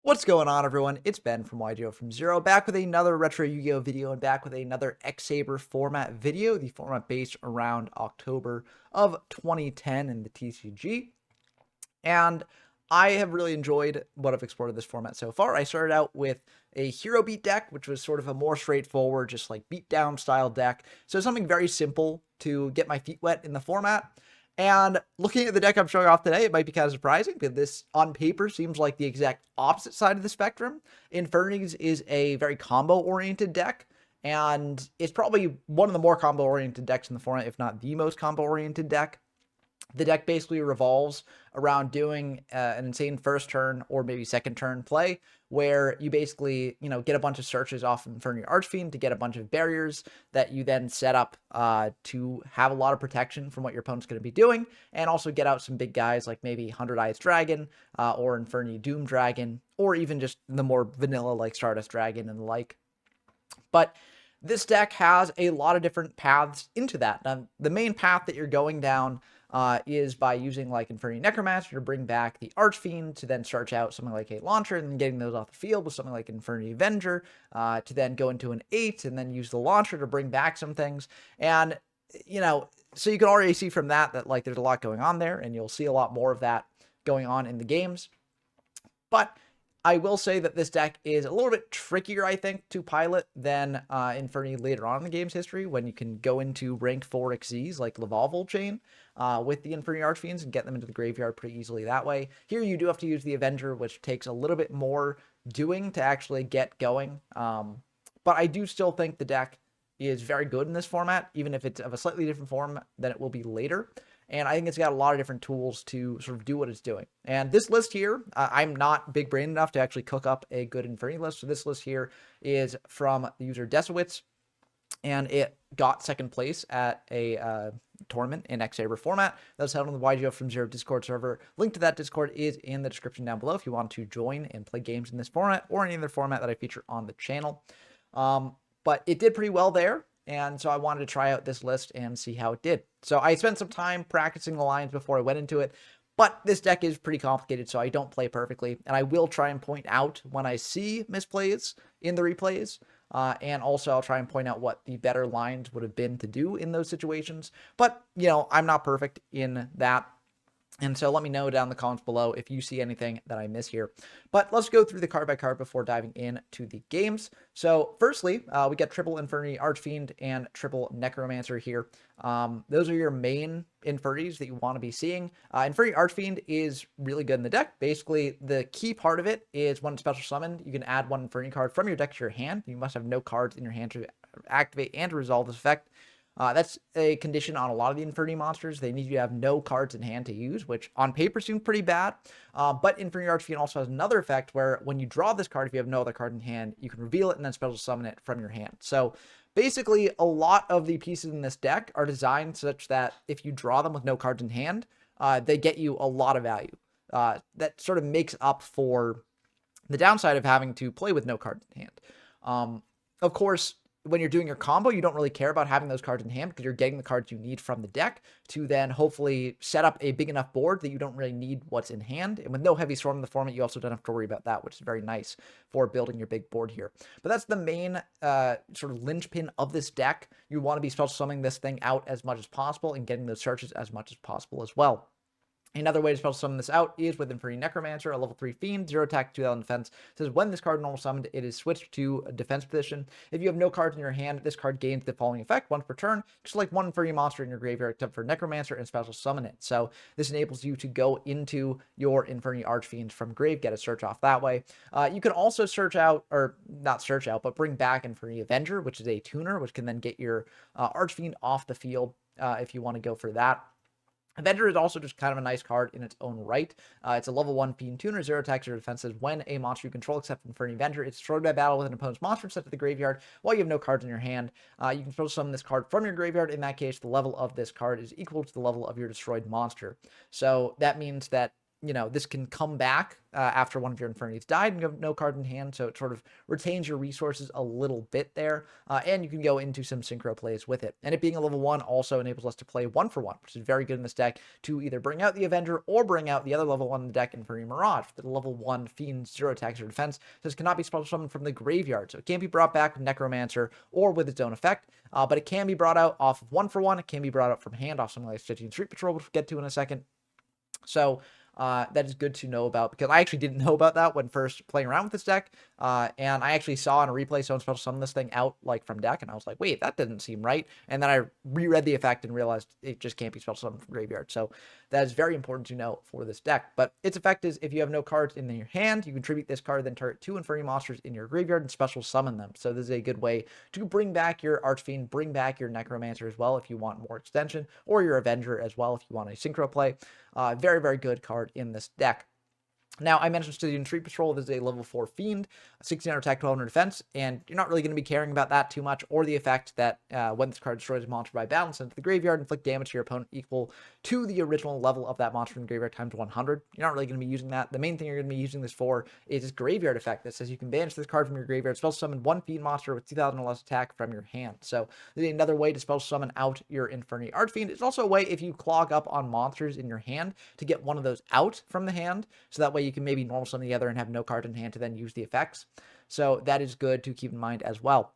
What's going on, everyone? It's Ben from YGO from Zero, back with another retro Yu-Gi-Oh video and back with another X-Saber format video, the format based around October of 2010 in the TCG. And I have really enjoyed what I've explored of this format so far. I started out with a hero beat deck, which was sort of a more straightforward, just like beatdown style deck. So something very simple to get my feet wet in the format. And looking at the deck I'm showing off today, it might be kind of surprising, but this on paper seems like the exact opposite side of the spectrum. Infernities is a very combo-oriented deck, and it's probably one of the more combo-oriented decks in the format, if not the most combo-oriented deck. The deck basically revolves around doing an insane first turn or maybe second turn play where you basically, get a bunch of searches off of Inferno Archfiend to get a bunch of barriers that you then set up to have a lot of protection from what your opponent's going to be doing, and also get out some big guys like maybe 100 Eyes Dragon or Inferno Doom Dragon, or even just the more vanilla like Stardust Dragon and the like. But this deck has a lot of different paths into that. Now, the main path that you're going down is by using like Inferno Necromancer to bring back the Archfiend to then search out something like a Launcher and then getting those off the field with something like Inferno Avenger to then go into an 8 and then use the Launcher to bring back some things. And, so you can already see from that like there's a lot going on there, and you'll see a lot more of that going on in the games. But I will say that this deck is a little bit trickier, I think, to pilot than Inferno later on in the game's history, when you can go into rank 4 Xyz like Lavalval Chain with the Inferno Archfiends and get them into the graveyard pretty easily that way. Here you do have to use the Avenger, which takes a little bit more doing to actually get going. But I do still think the deck is very good in this format, even if it's of a slightly different form than it will be later. And I think it's got a lot of different tools to sort of do what it's doing. And this list here, I'm not big brain enough to actually cook up a good Inferno list. So this list here is from the user Desowitz, and it got second place at a tournament in X-Saber format that was held on the YGO from Zero Discord server. Link to that Discord is in the description down below if you want to join and play games in this format or any other format that I feature on the channel. But it did pretty well there, and so I wanted to try out this list and see how it did. So I spent some time practicing the lines before I went into it, but this deck is pretty complicated, so I don't play perfectly, and I will try and point out when I see misplays in the replays, and also I'll try and point out what the better lines would have been to do in those situations. But, I'm not perfect in that. And so let me know down in the comments below if you see anything that I miss here. But let's go through the card by card before diving into the games. So firstly, we get triple Inferno Archfiend and triple Necromancer here. Those are your main Infernities that you want to be seeing. Inferno Archfiend is really good in the deck. Basically, the key part of it is when it's special summoned, you can add one Inferno card from your deck to your hand. You must have no cards in your hand to activate and to resolve this effect. That's a condition on a lot of the Inferno monsters. They need you to have no cards in hand to use, which on paper seems pretty bad. But Inferno Archfiend also has another effect where when you draw this card, if you have no other card in hand, you can reveal it and then special summon it from your hand. So basically, a lot of the pieces in this deck are designed such that if you draw them with no cards in hand, they get you a lot of value. That sort of makes up for the downside of having to play with no cards in hand. Of course, when you're doing your combo, you don't really care about having those cards in hand because you're getting the cards you need from the deck to then hopefully set up a big enough board that you don't really need what's in hand. And with no heavy storm in the format, you also don't have to worry about that, which is very nice for building your big board here. But that's the main sort of linchpin of this deck. You want to be special summoning this thing out as much as possible and getting those searches as much as possible as well. Another way to special summon this out is with Inferno Necromancer, a level 3 Fiend, 0 attack, 2,000 defense. It says when this card is normal summoned, it is switched to a defense position. If you have no cards in your hand, this card gains the following effect once per turn. Just like one Inferno monster in your graveyard except for Necromancer and special summon it. So this enables you to go into your Inferno Archfiend from grave, get a search off that way. You can also search out, or not search out, but bring back Inferno Avenger, which is a tuner, which can then get your Archfiend off the field if you want to go for that. Avenger is also just kind of a nice card in its own right. It's a level 1 Fiend Tuner, 0 attack, 0 defense. Says when a monster you control except Inferno Avenger is destroyed by battle with an opponent's monster set to the graveyard while you have no cards in your hand, you can special summon this card from your graveyard. In that case, the level of this card is equal to the level of your destroyed monster. So that means that this can come back after one of your Infernities died and you have no card in hand, so it sort of retains your resources a little bit there, and you can go into some synchro plays with it. And it being a level 1 also enables us to play 1-for-1, which is very good in this deck to either bring out the Avenger or bring out the other level 1 in the deck, Infernity Mirage. The level 1 Fiend, 0 attack, 0 defense, says cannot be special summoned from the graveyard, so it can't be brought back with Necromancer or with its own effect, but it can be brought out off of 1-for-1, it can be brought out from hand off something like Stitching Street Patrol, which we'll get to in a second. So that is good to know about, because I actually didn't know about that when first playing around with this deck. And I actually saw in a replay someone special summon this thing out like from deck, and I was like, wait, that didn't seem right. And then I reread the effect and realized it just can't be special summoned from graveyard. So that is very important to know for this deck. But its effect is if you have no cards in your hand, you can tribute this card, then target 2 Infernity monsters in your graveyard and special summon them. So this is a good way to bring back your Archfiend, bring back your Necromancer as well if you want more extension, or your Avenger as well if you want a synchro play. Very, very good card in this deck. Now, I mentioned Stitching Street Patrol. This is a level 4 Fiend, 1600 attack, 1200 defense, and you're not really going to be caring about that too much, or the effect that when this card destroys a monster by battle, send it to the graveyard, inflict damage to your opponent equal to the original level of that monster in the graveyard times 100. You're not really going to be using that. The main thing you're going to be using this for is this graveyard effect that says you can banish this card from your graveyard, spell summon 1 Fiend monster with 2000 or less attack from your hand. So this is another way to spell summon out your Infernity Archfiend. It's also a way if you clog up on monsters in your hand to get one of those out from the hand, so that way you can maybe normal summon the other and have no card in hand to then use the effects. So that is good to keep in mind as well.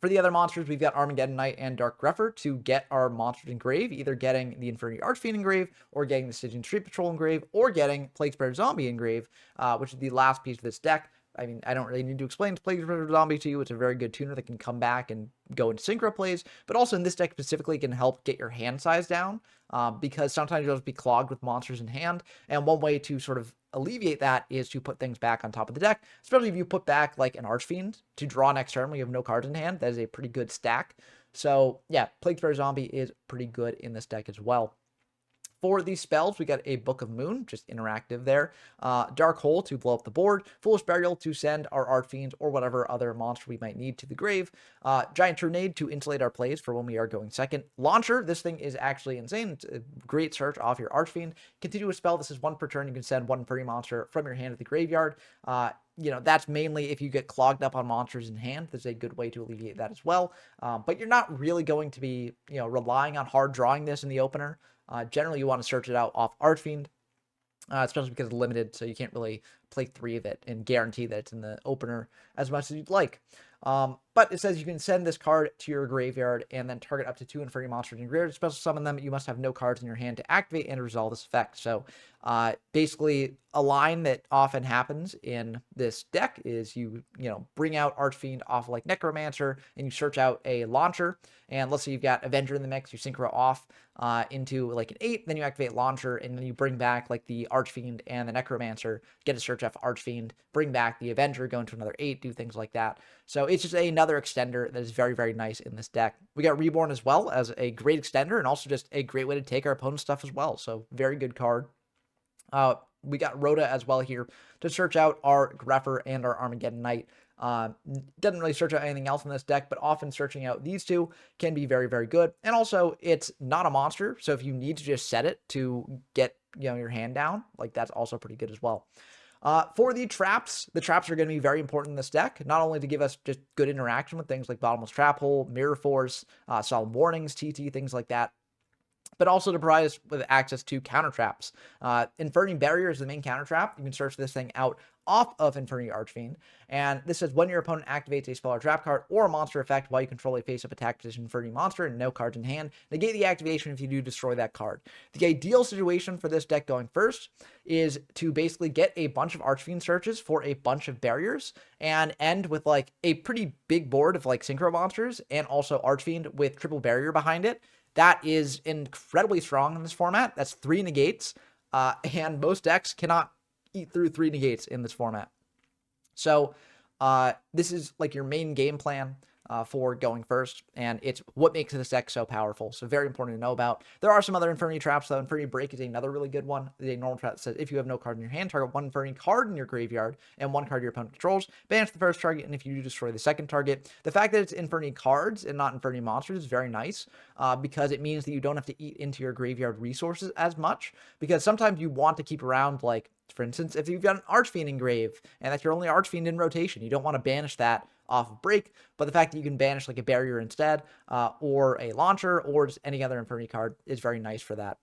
For the other monsters, we've got Armageddon Knight and Dark Grepher to get our monsters engrave, either getting the Infernity Archfiend engrave, or getting the Stitching Street Patrol engrave, or getting Plaguespreader Zombie engrave, which is the last piece of this deck. I mean, I don't really need to explain Plaguespreader Zombie to you. It's a very good tuner that can come back and go into synchro plays, but also in this deck specifically can help get your hand size down, because sometimes you'll just be clogged with monsters in hand, and one way to sort of alleviate that is to put things back on top of the deck, especially if you put back like an Archfiend to draw next turn when you have no cards in hand. That is a pretty good stack. So yeah, Plaguespreader Zombie is pretty good in this deck as well. For these spells, we got a Book of Moon, just interactive there. Dark Hole to blow up the board. Foolish Burial to send our Archfiend or whatever other monster we might need to the grave. Giant Tornado to insulate our plays for when we are going second. Launcher, this thing is actually insane. It's a great search off your Archfiend. Continuous spell, this is 1 per turn. You can send 1 free monster from your hand to the graveyard. That's mainly if you get clogged up on monsters in hand. There's a good way to alleviate that as well. But you're not really going to be, relying on hard drawing this in the opener. Generally, you want to search it out off Archfiend, especially because it's limited, so you can't really play 3 of it and guarantee that it's in the opener as much as you'd like. But it says you can send this card to your graveyard and then target up to 2 Infernity monsters in your graveyard. To special summon them, you must have no cards in your hand to activate and resolve this effect. So basically, a line that often happens in this deck is you bring out Archfiend off like Necromancer and you search out a launcher. And let's say you've got Avenger in the mix, you synchro off into like an 8, then you activate Launcher, and then you bring back like the Archfiend and the Necromancer, get a search off Archfiend, bring back the Avenger, go into another 8, do things like that. So it's just another extender that is very, very nice in this deck. We got Reborn as well as a great extender, and also just a great way to take our opponent's stuff as well. So very good card. We got Rhoda as well here to search out our Grepher and our Armageddon Knight. Doesn't really search out anything else in this deck, but often searching out these two can be very, very good. And also, it's not a monster, so if you need to just set it to get your hand down, like that's also pretty good as well. For the traps are going to be very important in this deck, not only to give us just good interaction with things like Bottomless Trap Hole, Mirror Force, Solemn Warnings, TT, things like that, but also to provide us with access to counter traps. Infernity Barrier is the main counter trap. You can search this thing out off of Infernity Archfiend, and this says when your opponent activates a spell or trap card or a monster effect while you control a face-up attack position Infernity monster and no cards in hand, negate the activation if you do destroy that card. The ideal situation for this deck going first is to basically get a bunch of Archfiend searches for a bunch of barriers and end with like a pretty big board of like synchro monsters and also Archfiend with triple barrier behind it. That is incredibly strong in this format. That's 3 negates, and most decks cannot eat through 3 negates in this format. So this is like your main game plan. for going first, and it's what makes this deck so powerful. So very important to know about. There are some other Infinity traps, though. Infinity Break is another really good one. It's a normal trap that says if you have no card in your hand, target one Infinity card in your graveyard and one card your opponent controls, banish the first target, and if you do, destroy the second target. The fact that it's Infinity cards and not Infinity monsters is very nice, because it means that you don't have to eat into your graveyard resources as much, because sometimes you want to keep around, like, for instance, if you've got an Archfiend engraved and that's your only Archfiend in rotation, you don't want to banish that off of break, but the fact that you can banish like a barrier instead, or a launcher, or just any other Infinity card is very nice for that.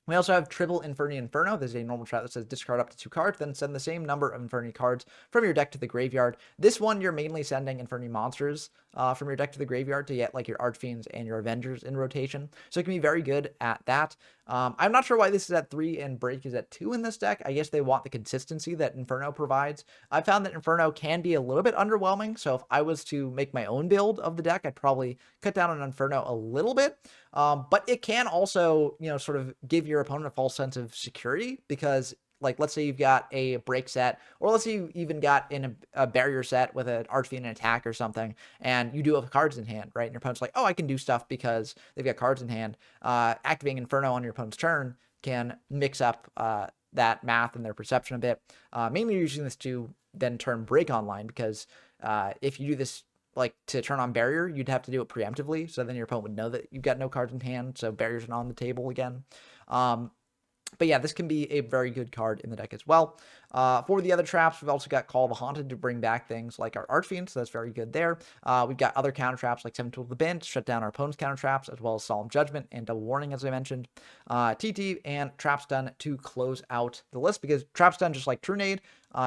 We also have triple Inferni Inferno. This is a normal trap that says discard up to 2 cards, then send the same number of Inferni cards from your deck to the graveyard. This one, you're mainly sending Inferni monsters from your deck to the graveyard to get like your Archfiends and your Avengers in rotation. So it can be very good at that. I'm not sure why this is at 3 and Break is at 2 in this deck. I guess they want the consistency that Inferno provides. I found that Inferno can be a little bit underwhelming, so if I was to make my own build of the deck, I'd probably cut down on Inferno a little bit. But it can also, sort of give your opponent a false sense of security, because, like, let's say you've got a break set, or let's say you even got in a barrier set with an Archfiend and attack or something, and you do have cards in hand, right? And your opponent's like, oh, I can do stuff because they've got cards in hand. Activating Inferno on your opponent's turn can mix up that math and their perception a bit. Mainly using this to then turn break online, because if you do this like to turn on barrier, you'd have to do it preemptively, so then your opponent would know that you've got no cards in hand, so barriers are not on the table again. But yeah, this can be a very good card in the deck as well. For the other traps, we've also got Call of the Haunted to bring back things like our Archfiend, so that's very good there. We've got other counter traps like Seven Tools of the Bin to shut down our opponent's counter traps, as well as Solemn Judgment and Double Warning, as I mentioned. TT and Trap Stun to close out the list, because Trap Stun, just like Trunade,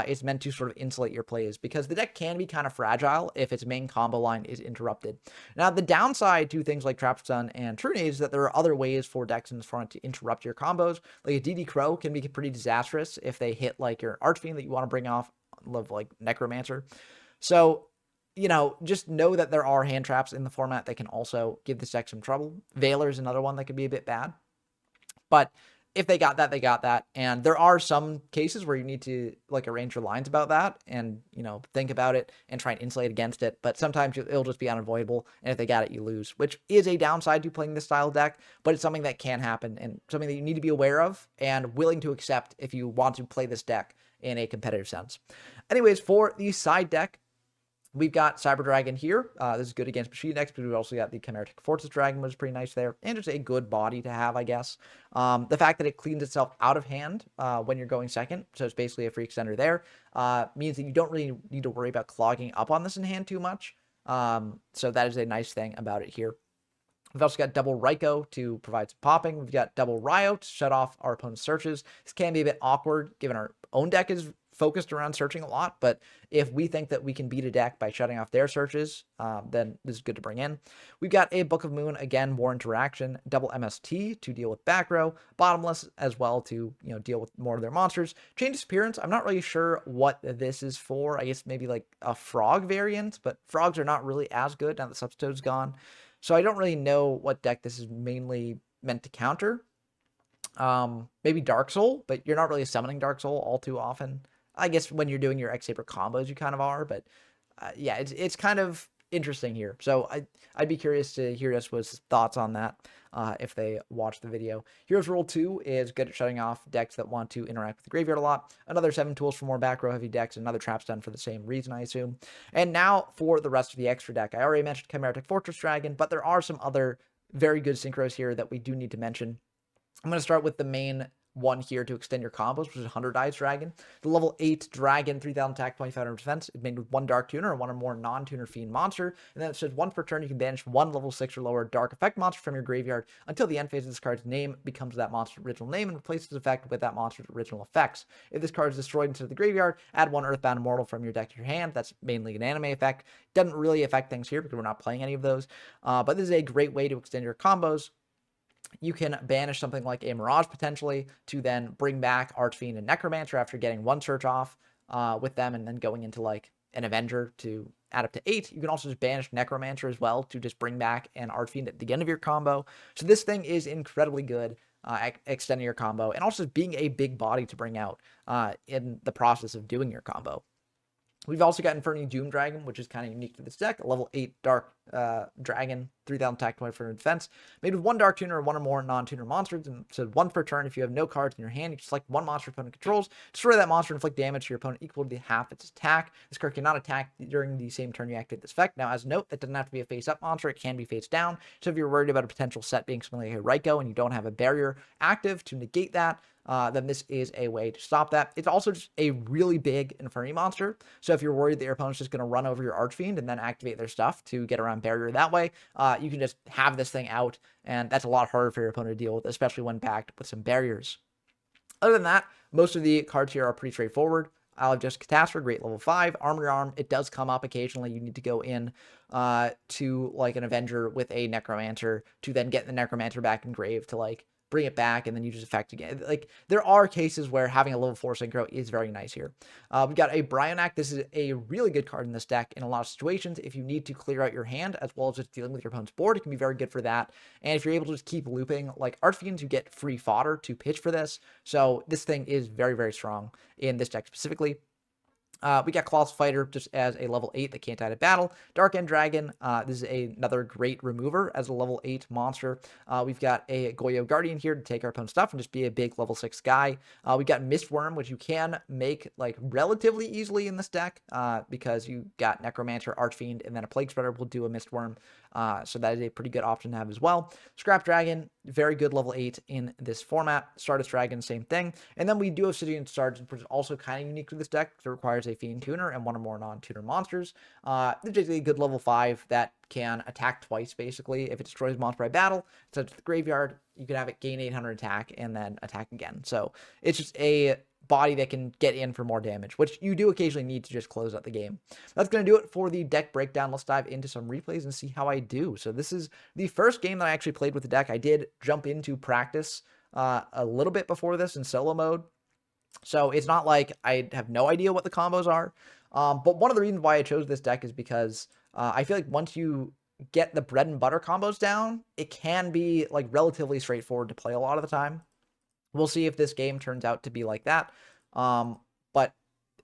is meant to sort of insulate your plays, because the deck can be kind of fragile if its main combo line is interrupted. Now, the downside to things like Trap Stun and Trunade is that there are other ways for decks in this format to interrupt your combos. Like a DD Crow can be pretty disastrous if they hit like your Archfiend that you want to bring off, like Necromancer. So, just know that there are hand traps in the format that can also give this deck some trouble. Veiler is another one that could be a bit bad. But if they got that, they got that. And there are some cases where you need to like arrange your lines about that and, think about it and try and insulate against it. But sometimes it'll just be unavoidable. And if they got it, you lose, which is a downside to playing this style deck, but it's something that can happen and something that you need to be aware of and willing to accept if you want to play this deck in a competitive sense. Anyways, for the side deck, we've got Cyber Dragon here. This is good against machine decks, but we've also got the Chimeric Fortress Dragon, which is pretty nice there, and just a good body to have, I guess. The fact that it cleans itself out of hand when you're going second, so it's basically a free extender there, means that you don't really need to worry about clogging up on this in hand too much. So that is a nice thing about it here. We've also got double Raikou to provide some popping. We've got double Ryo to shut off our opponent's searches. This can be a bit awkward given our own deck is focused around searching a lot, but if we think that we can beat a deck by shutting off their searches, then this is good to bring in. We've got a Book of Moon, again, more interaction, double MST to deal with back row, Bottomless as well to, deal with more of their monsters. Change Appearance, I'm not really sure what this is for. I guess maybe like a frog variant, but frogs are not really as good now that Substode's gone. So I don't really know what deck this is mainly meant to counter. Maybe Dark Soul, but you're not really summoning Dark Soul all too often. I guess when you're doing your X-Saber combos, you kind of are, but yeah, it's kind of interesting here. So I'd be curious to hear Yasuo's thoughts on that if they watch the video. Heroes Rule 2 is good at shutting off decks that want to interact with the graveyard a lot. Another 7 tools for more back row heavy decks, another Trap Stun for the same reason, I assume. And now for the rest of the extra deck. I already mentioned Chimeric Fortress Dragon, but there are some other very good synchros here that we do need to mention. I'm going to start with the main one here to extend your combos, which is 100 Eyes Dragon. The level 8 Dragon, 3000 attack, 2500 defense. It's made with one Dark Tuner or one or more non-tuner Fiend monster. And then it says once per turn, you can banish one level 6 or lower Dark Effect monster from your graveyard until the end phase of this card's name becomes that monster's original name and replaces its effect with that monster's original effects. If this card is destroyed into the graveyard, add one Earthbound Immortal from your deck to your hand. That's mainly an anime effect. Doesn't really affect things here because we're not playing any of those. But this is a great way to extend your combos. You can banish something like a Mirage potentially to then bring back Archfiend and Necromancer after getting one search off with them and then going into like an Avenger to add up to 8. You can also just banish Necromancer as well to just bring back an Archfiend at the end of your combo. So this thing is incredibly good at extending your combo and also being a big body to bring out in the process of doing your combo. We've also got Inferni Doom Dragon, which is kind of unique to this deck. A level 8 Dark Dragon, 3,000 attack, 24 defense. Made with 1 Dark Tuner or 1 or more non-tuner monsters. And so 1 per turn. If you have no cards in your hand, you can select 1 monster opponent controls. Destroy that monster and inflict damage to your opponent equal to the half its attack. This card cannot attack during the same turn you activate this effect. Now, as a note, that doesn't have to be a face-up monster. It can be face-down. So if you're worried about a potential set being something like a Raikou and you don't have a barrier active to negate that, then this is a way to stop that. It's also just a really big Inferni monster. So if you're worried that your opponent's just going to run over your Archfiend and then activate their stuff to get around barrier that way, you can just have this thing out, and that's a lot harder for your opponent to deal with, especially when backed with some barriers. Other than that, most of the cards here are pretty straightforward. I'll have just Catastrophe, great level 5. Armor Arm, it does come up occasionally. You need to go in to like an Avenger with a Necromancer to then get the Necromancer back in grave to like bring it back and then use effect again. Like, there are cases where having a level 4 synchro is very nice here. We've got a Brionac. This is a really good card in this deck in a lot of situations. If you need to clear out your hand as well as just dealing with your opponent's board, it can be very good for that. And if you're able to just keep looping like Archfiends, you get free fodder to pitch for this. So this thing is very, very strong in this deck specifically. We got Colossal Fighter just as a level 8 that can't die to battle. Dark End Dragon, this is another great remover as a level 8 monster. We've got a Goyo Guardian here to take our opponent's stuff and just be a big level 6 guy. We got Mistworm, which you can make like relatively easily in this deck because you got Necromancer, Archfiend, and then a Plague Spreader will do a Mistworm. So that is a pretty good option to have as well. Scrap Dragon, very good level 8 in this format. Stardust Dragon, same thing. And then we do have Stygian Sergeant, which is also kind of unique to this deck because it requires a Fiend Tuner and 1 or more non-tuner monsters. It's basically a good level 5 that can attack twice, basically. If it destroys a monster by battle, it's up to the graveyard. You can have it gain 800 attack and then attack again. So it's just a body that can get in for more damage, which you do occasionally need to just close out the game. That's going to do it for the deck breakdown. Let's dive into some replays and see how I do. So this is the first game that I actually played with the deck. I did jump into practice a little bit before this in solo mode. So it's not like I have no idea what the combos are. But one of the reasons why I chose this deck is because I feel like once you get the bread and butter combos down, it can be like relatively straightforward to play a lot of the time. We'll see if this game turns out to be like that. But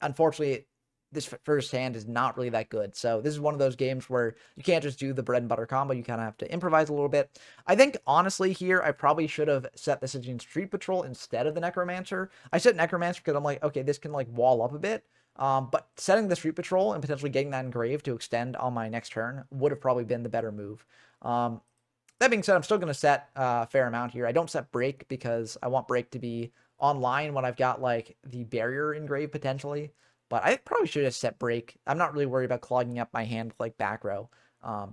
unfortunately, this first hand is not really that good. So this is one of those games where you can't just do the bread and butter combo. You kind of have to improvise a little bit. I think, honestly, here, I probably should have set the Stygian Street Patrol instead of the Necromancer. I set Necromancer because I'm like, okay, this can like wall up a bit. But setting the Street Patrol and potentially getting that engraved to extend on my next turn would have probably been the better move. That being said, I'm still going to set a fair amount here. I don't set Break because I want Break to be online when I've got like the barrier engraved potentially. But I probably should have set Break. I'm not really worried about clogging up my hand with like back row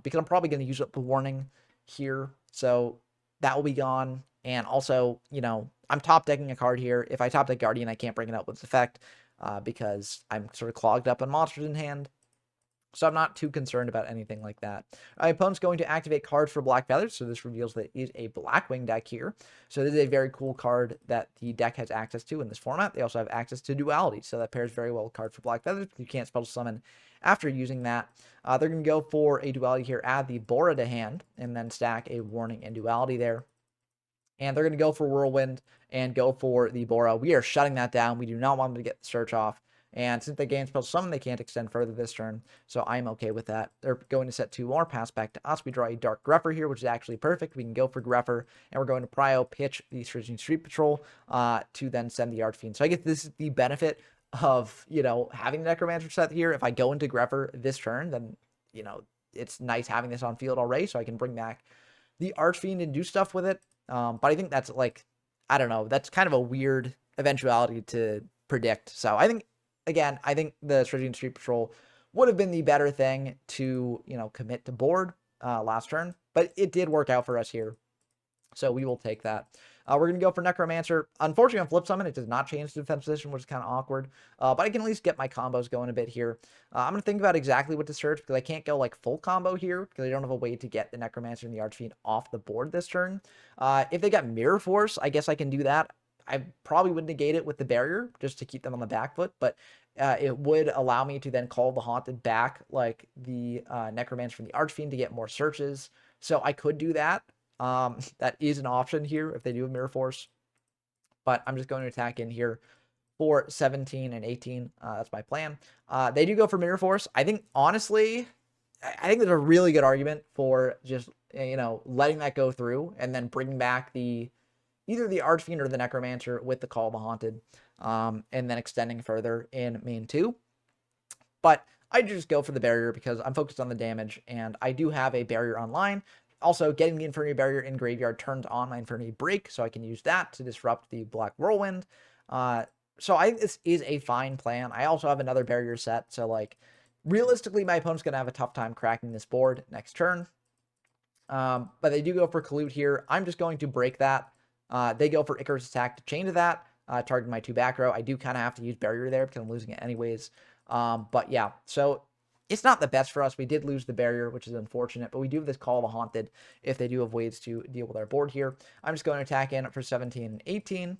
because I'm probably going to use up the warning here. So that will be gone. And also, you know, I'm top decking a card here. If I top deck Guardian, I can't bring it up with its effect because I'm sort of clogged up on monsters in hand. So I'm not too concerned about anything like that. My opponent's going to activate cards for Black Feathers, so this reveals that it is a Blackwing deck here. So this is a very cool card that the deck has access to in this format. They also have access to Duality, so that pairs very well with card for Black Feathers. You can't special summon after using that. They're going to go for a Duality here, add the Bora to hand, and then stack a Warning and Duality there. And they're going to go for Whirlwind and go for the Bora. We are shutting that down. We do not want them to get the search off. And since they gain special summon, they can't extend further this turn. So I'm okay with that. They're going to set 2 more, pass back to us. We draw a Dark Grepher here, which is actually perfect. We can go for Grepher, and we're going to prio, pitch the Stygian Street Patrol to then send the Archfiend. So I guess this is the benefit of, you know, having the Necromancer set here. If I go into Grepher this turn, then, you know, it's nice having this on field already, so I can bring back the Archfiend and do stuff with it. But I think that's like, I don't know, that's kind of a weird eventuality to predict. So I think, again, I think the Stygian Street Patrol would have been the better thing to, you know, commit to board last turn, but it did work out for us here. So we will take that. We're going to go for Necromancer. Unfortunately, on Flip Summon, it does not change the defense position, which is kind of awkward. But I can at least get my combos going a bit here. I'm going to think about exactly what to search because I can't go like full combo here because I don't have a way to get the Necromancer and the Archfiend off the board this turn. If they got Mirror Force, I guess I can do that. I probably would negate it with the barrier just to keep them on the back foot, but it would allow me to then call the Haunted back like the Necromancer from the Archfiend to get more searches. So I could do that. That is an option here if they do have Mirror Force. But I'm just going to attack in here for 17 and 18. That's my plan. They do go for Mirror Force. I think, honestly, I think there's a really good argument for just, letting that go through and then bringing back either the Archfiend or the Necromancer with the Call of the Haunted, and then extending further in main 2. But I just go for the barrier because I'm focused on the damage, and I do have a barrier online. Also, getting the Infernity Barrier in graveyard turns on my Infernity Break, so I can use that to disrupt the Black Whirlwind. So I think this is a fine plan. I also have another barrier set, so like realistically, my opponent's gonna have a tough time cracking this board next turn. But they do go for Collude here. I'm just going to break that. They go for Icarus Attack to chain to that, targeting my 2 back row. I do kind of have to use barrier there because I'm losing it anyways. But yeah, so it's not the best for us. We did lose the barrier, which is unfortunate, but we do have this Call of the Haunted if they do have ways to deal with our board here. I'm just going to attack in for 17 and 18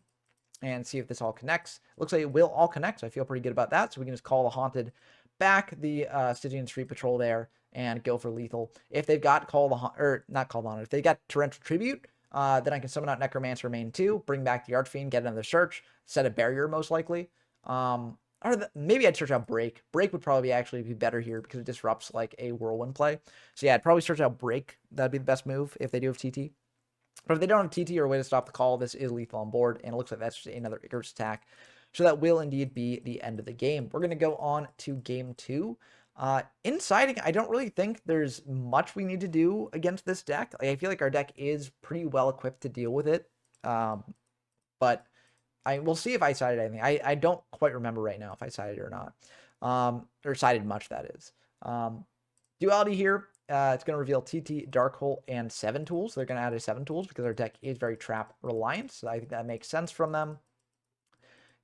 and see if this all connects. Looks like it will all connect, so I feel pretty good about that. So we can just Call the Haunted back the Stygian Street Patrol there and go for lethal. If they've got if they got Torrential Tribute, then I can summon out Necromancer main 2, bring back the Archfiend, get another search, set a barrier most likely. Maybe I'd search out Break. Break would probably actually be better here because it disrupts like a Whirlwind play. So yeah, I'd probably search out Break. That'd be the best move if they do have TT. But if they don't have TT or a way to stop the call, this is lethal on board, and it looks like that's just another Icarus attack. So that will indeed be the end of the game. We're going to go on to game 2. Inciting, I don't really think there's much we need to do against this deck. Like, I feel like our deck is pretty well equipped to deal with it. But we'll see if I sided anything. I don't quite remember right now if I sided or not. Or sided much, that is. Duality here. It's going to reveal TT, Dark Hole, and 7 tools. They're going to add a 7 tools because our deck is very trap reliant. So I think that makes sense from them.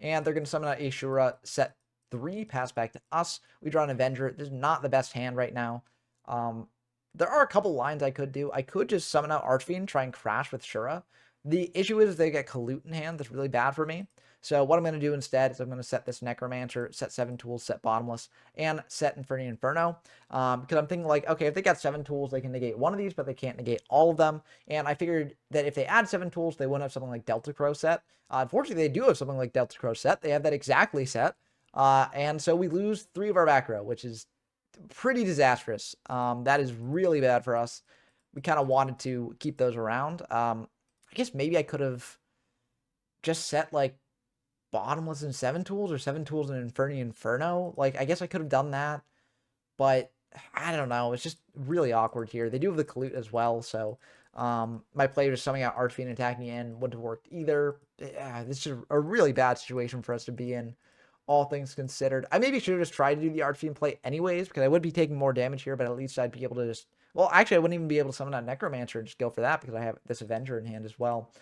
And they're going to summon out Ashura, set 3, pass back to us. We draw an Avenger. This is not the best hand right now. There are a couple lines I could do. I could just summon out Archfiend, try and crash with Shura. The issue is they get Collude in hand. That's really bad for me. So what I'm going to do instead is I'm going to set this Necromancer, set 7 tools, set Bottomless, and set Inferno. Because I'm thinking like, okay, if they got 7 tools, they can negate one of these, but they can't negate all of them. And I figured that if they add 7 tools, they wouldn't have something like Delta Crow set. Unfortunately, they do have something like Delta Crow set. They have that exactly set. And so we lose 3 of our back row, which is pretty disastrous. That is really bad for us. We kind of wanted to keep those around. I guess maybe I could have just set like Bottomless and 7 tools or 7 tools and Inferno. Like, I guess I could have done that, but I don't know. It's just really awkward here. They do have the Collude as well, so my play just summing out Archfiend and attacking in wouldn't have worked either. This is a really bad situation for us to be in, all things considered. I maybe should have just tried to do the Archfiend play anyways, because I would be taking more damage here, but at least I'd be able to just... Well, actually, I wouldn't even be able to summon out Necromancer and just go for that, because I have this Avenger in hand as well.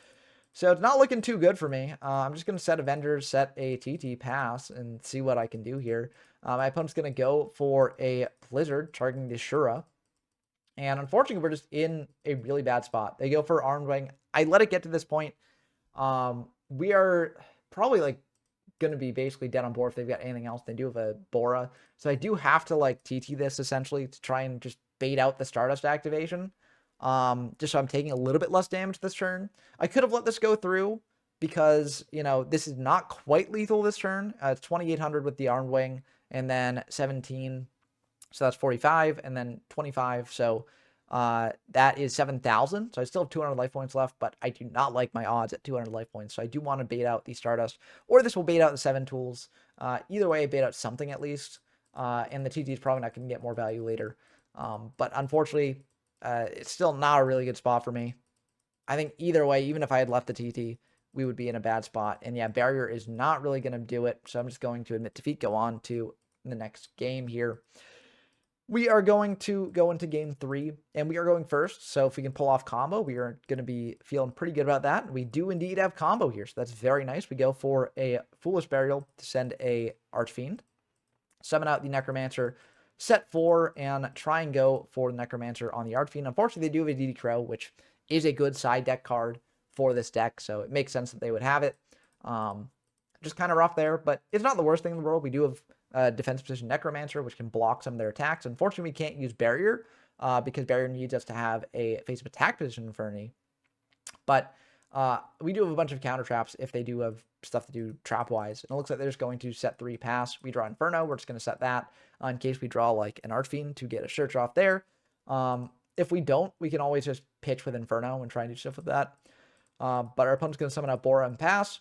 So it's not looking too good for me. I'm just going to set Avengers, set a TT, pass, and see what I can do here. My opponent's going to go for a Blizzard, targeting the Shura. And unfortunately, we're just in a really bad spot. They go for Armed Wing. I let it get to this point. We are probably like going to be basically dead on board if they've got anything else. They do have a Bora. So I do have to like TT this essentially to try and just bait out the Stardust activation. Just so I'm taking a little bit less damage this turn. I could have let this go through because, this is not quite lethal this turn. It's 2,800 with the Armed Wing, and then 17, so that's 45, and then 25, so that is 7,000. So I still have 200 life points left, but I do not like my odds at 200 life points, so I do want to bait out the Stardust, or this will bait out the 7 tools. Either way, I bait out something at least, and the TT is probably not going to get more value later. But unfortunately, it's still not a really good spot for me. I think either way, even if I had left the TT, we would be in a bad spot. And yeah, barrier is not really going to do it. So I'm just going to admit defeat, go on to the next game here. We are going to go into game 3, and we are going first. So if we can pull off combo, we are going to be feeling pretty good about that. We do indeed have combo here, so that's very nice. We go for a Foolish Burial to send a Archfiend, summon out the Necromancer, set 4, and try and go for the Necromancer on the Archfiend. Unfortunately, they do have a DD Crow, which is a good side deck card for this deck, so it makes sense that they would have it. Just kind of rough there, but it's not the worst thing in the world. We do have defense position Necromancer, which can block some of their attacks. Unfortunately, we can't use Barrier because Barrier needs us to have a face of attack position Infernity. But We do have a bunch of counter traps if they do have stuff to do trap-wise. And it looks like they're just going to set 3 pass. We draw Inferno. We're just going to set that in case we draw like an Archfiend to get a search off there. If we don't, we can always just pitch with Inferno and try and do stuff with that. But our opponent's going to summon out Bora and pass.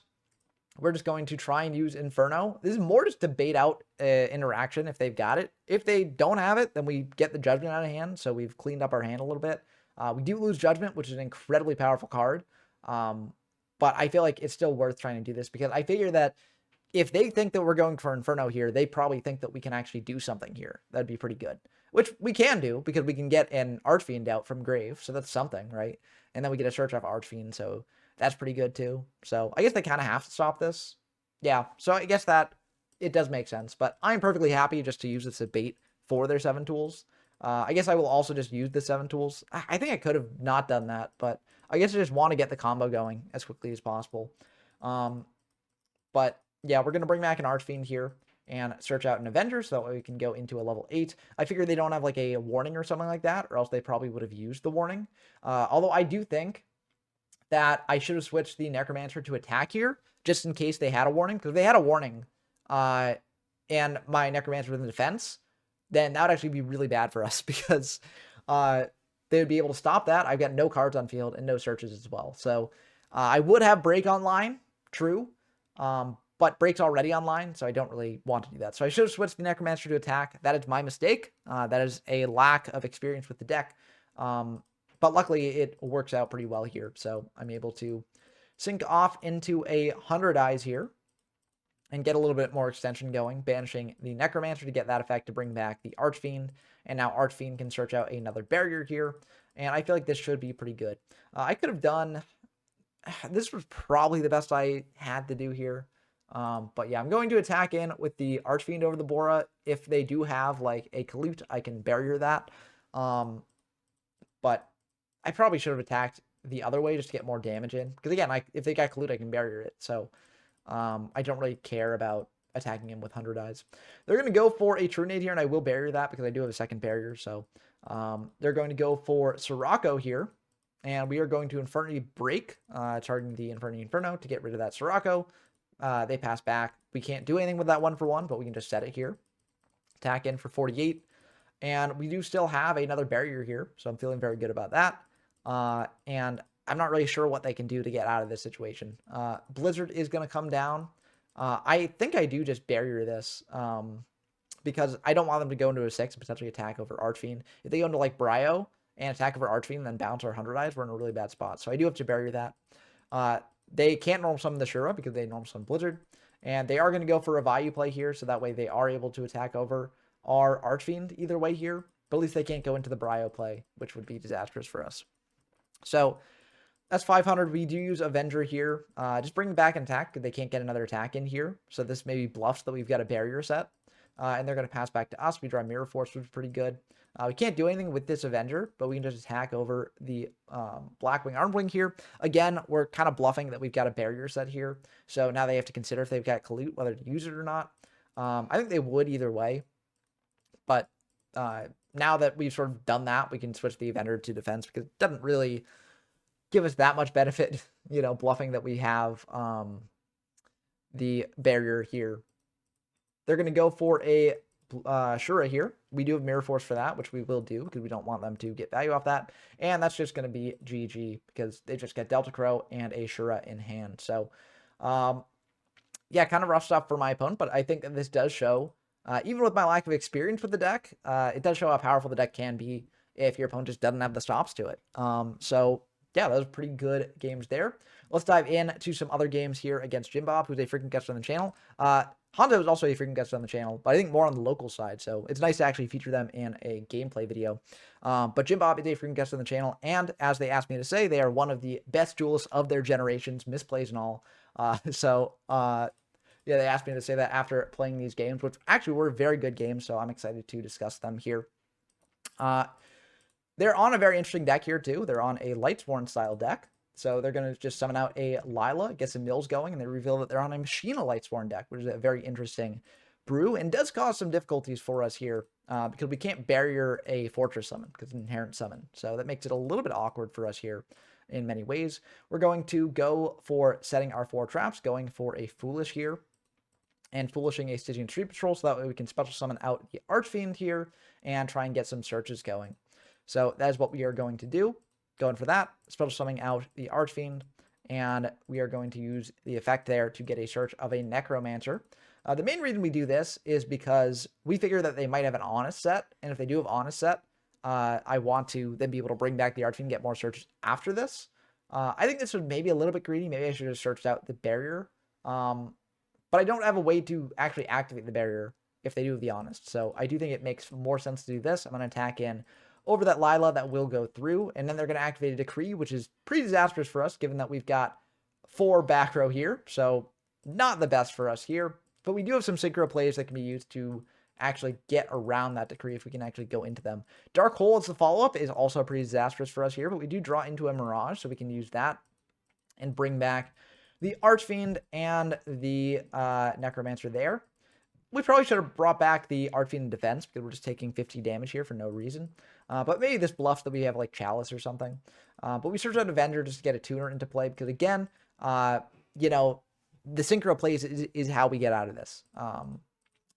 We're just going to try and use Inferno. This is more just to bait out interaction if they've got it. If they don't have it, then we get the Judgment out of hand. So we've cleaned up our hand a little bit. We do lose Judgment, which is an incredibly powerful card. But I feel like it's still worth trying to do this because I figure that if they think that we're going for Inferno here, they probably think that we can actually do something here. That'd be pretty good, which we can do because we can get an Archfiend out from Grave. So that's something, right? And then we get a search off Archfiend. So that's pretty good too. So I guess they kind of have to stop this. Yeah. So I guess that it does make sense, but I'm perfectly happy just to use this as bait for their 7 tools. I guess I will also just use the 7 tools. I think I could have not done that, but I guess I just want to get the combo going as quickly as possible. But yeah, we're going to bring back an Archfiend here and search out an Avenger so that way we can go into a level 8. I figure they don't have like a warning or something like that, or else they probably would have used the warning. Although I do think that I should have switched the Necromancer to attack here just in case they had a warning. Because if they had a warning and my Necromancer was in defense, then that would actually be really bad for us because they would be able to stop that. I've got no cards on field and no searches as well. So I would have Break online, true, but Break's already online, so I don't really want to do that. So I should have switched the Necromancer to attack. That is my mistake. That is a lack of experience with the deck. But luckily, it works out pretty well here. So I'm able to sync off into a 100 Eyes here and get a little bit more extension going, banishing the Necromancer to get that effect to bring back the Archfiend. And now Archfiend can search out another barrier here. And I feel like this should be pretty good. I could have done... This was probably the best I had to do here. But yeah, I'm going to attack in with the Archfiend over the Bora. If they do have like a Kalute, I can barrier that. But I probably should have attacked the other way just to get more damage in. Because again, if they got Kalute, I can barrier it. So I don't really care about attacking him with 100 Eyes. They're going to go for a True Nade here, and I will barrier that because I do have a second barrier. So they're going to go for Sirocco here. And we are going to Infernity Break, targeting the Infernity Inferno to get rid of that Sirocco. They pass back. We can't do anything with that 1-for-1, but we can just set it here. Attack in for 48. And we do still have another barrier here, so I'm feeling very good about that. And I'm not really sure what they can do to get out of this situation. Blizzard is going to come down. I think I do just barrier this because I don't want them to go into a 6 and potentially attack over Archfiend. If they go into like Bryo and attack over Archfiend and then bounce our 100 Eyes, we're in a really bad spot. So I do have to barrier that. They can't normal summon the Shura because they normal summon Blizzard. And they are going to go for a value play here, so that way they are able to attack over our Archfiend either way here. But at least they can't go into the Bryo play, which would be disastrous for us. So that's 500. We do use Avenger here. Just bring back an attack. They can't get another attack in here. So this maybe bluffs that we've got a barrier set. And they're going to pass back to us. We draw Mirror Force, which is pretty good. We can't do anything with this Avenger, but we can just attack over the Blackwing Armwing here. Again, we're kind of bluffing that we've got a barrier set here. So now they have to consider if they've got Kalute, whether to use it or not. I think they would either way. But now that we've sort of done that, we can switch the Avenger to defense because it doesn't really give us that much benefit, you know, bluffing that we have the barrier here. They're going to go for a Shura here. We do have Mirror Force for that, which we will do because we don't want them to get value off that. And that's just going to be GG because they just get Delta Crow and a Shura in hand. So, yeah, kind of rough stuff for my opponent, but I think that this does show, even with my lack of experience with the deck, it does show how powerful the deck can be if your opponent just doesn't have the stops to it. So, yeah, those are pretty good games there. Let's dive into some other games here against Jim Bob, who's a freaking guest on the channel. Honda is also a freaking guest on the channel, but I think more on the local side, so it's nice to actually feature them in a gameplay video. But Jim Bob is a freaking guest on the channel, and as they asked me to say, they are one of the best duelists of their generations, misplays and all. Yeah, they asked me to say that after playing these games, which actually were very good games, so I'm excited to discuss them here. They're on a very interesting deck here, too. They're on a Lightsworn style deck. So they're going to just summon out a Lila, get some mills going, and they reveal that they're on a Machina Lightsworn deck, which is a very interesting brew and does cause some difficulties for us here because we can't barrier a Fortress summon because it's an inherent summon. So that makes it a little bit awkward for us here. in many ways. We're going to go for setting our 4 traps, going for a Foolish here, and Foolishing a Stygian Street Patrol, so that way we can special summon out the Archfiend here and try and get some searches going. So that is what we are going to do. Going for that, special summoning out the Archfiend, and we are going to use the effect there to get a search of a Necromancer. The main reason we do this is because we figure that they might have an Honest set, and if they do have Honest set, I want to then be able to bring back the Archfiend and get more searches after this. I think this was maybe a little bit greedy. Maybe I should have searched out the barrier. But I don't have a way to actually activate the barrier if they do have the Honest. So I do think it makes more sense to do this. I'm going to attack in over that Lila that will go through, and then they're going to activate a Decree, which is pretty disastrous for us, given that we've got 4 back row here. So not the best for us here. But we do have some synchro plays that can be used to actually get around that Decree if we can actually go into them. Dark Hole as the follow-up is also pretty disastrous for us here, but we do draw into a Mirage, so we can use that and bring back the Archfiend and the Necromancer there. We probably should have brought back the Archfiend in defense because we're just taking 50 damage here for no reason. But maybe this bluffs that we have like Chalice or something. But we search out Avenger just to get a tuner into play because again, you know, the synchro plays is how we get out of this.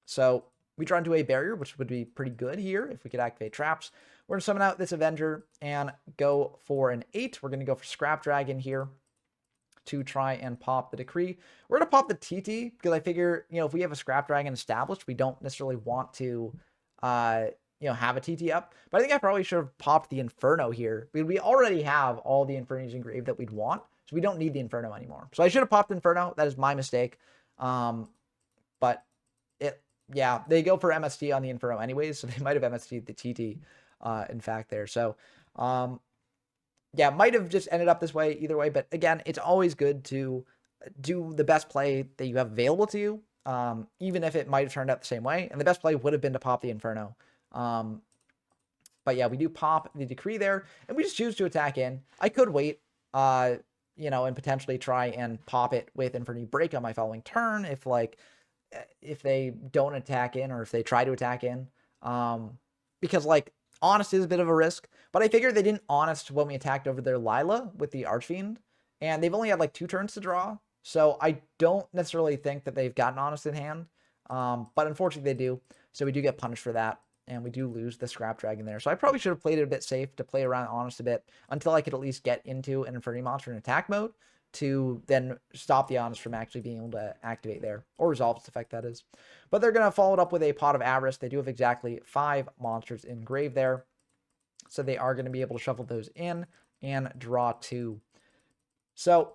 So we draw into a barrier, which would be pretty good here if we could activate traps. We're going to summon out this Avenger and go for an 8. We're going to go for Scrap Dragon here to try and pop the Decree. We're going to pop the TT because I figure, you know, if we have a Scrap Dragon established, we don't necessarily want to, you know, have a TT up. But I think I probably should have popped the Inferno here. We already have all the Infernities engraved that we'd want, so we don't need the Inferno anymore. So I should have popped Inferno. That is my mistake. But yeah, they go for MST on the Inferno anyways, so they might have MST'd the TT, in fact, there. So, yeah, might have just ended up this way either way. But again, it's always good to do the best play that you have available to you, even if it might have turned out the same way. And the best play would have been to pop the Inferno. But yeah, we do pop the Decree there, and we just choose to attack in. I could wait, you know, and potentially try and pop it with Infernity Break on my following turn if they don't attack in or if they try to attack in. Because, like, Honest is a bit of a risk, but I figured they didn't Honest when we attacked over their Lila with the Archfiend, and they've only had, like, 2 turns to draw, so I don't necessarily think that they've gotten Honest in hand, but unfortunately they do, so we do get punished for that, and we do lose the Scrap Dragon there. So I probably should have played it a bit safe to play around Honest a bit until I could at least get into an Infernity monster in attack mode to then stop the Honest from actually being able to activate there, or resolve its effect, that is. But they're going to follow it up with a Pot of Avarice. They do have exactly 5 monsters engraved there, so they are going to be able to shuffle those in and draw 2. So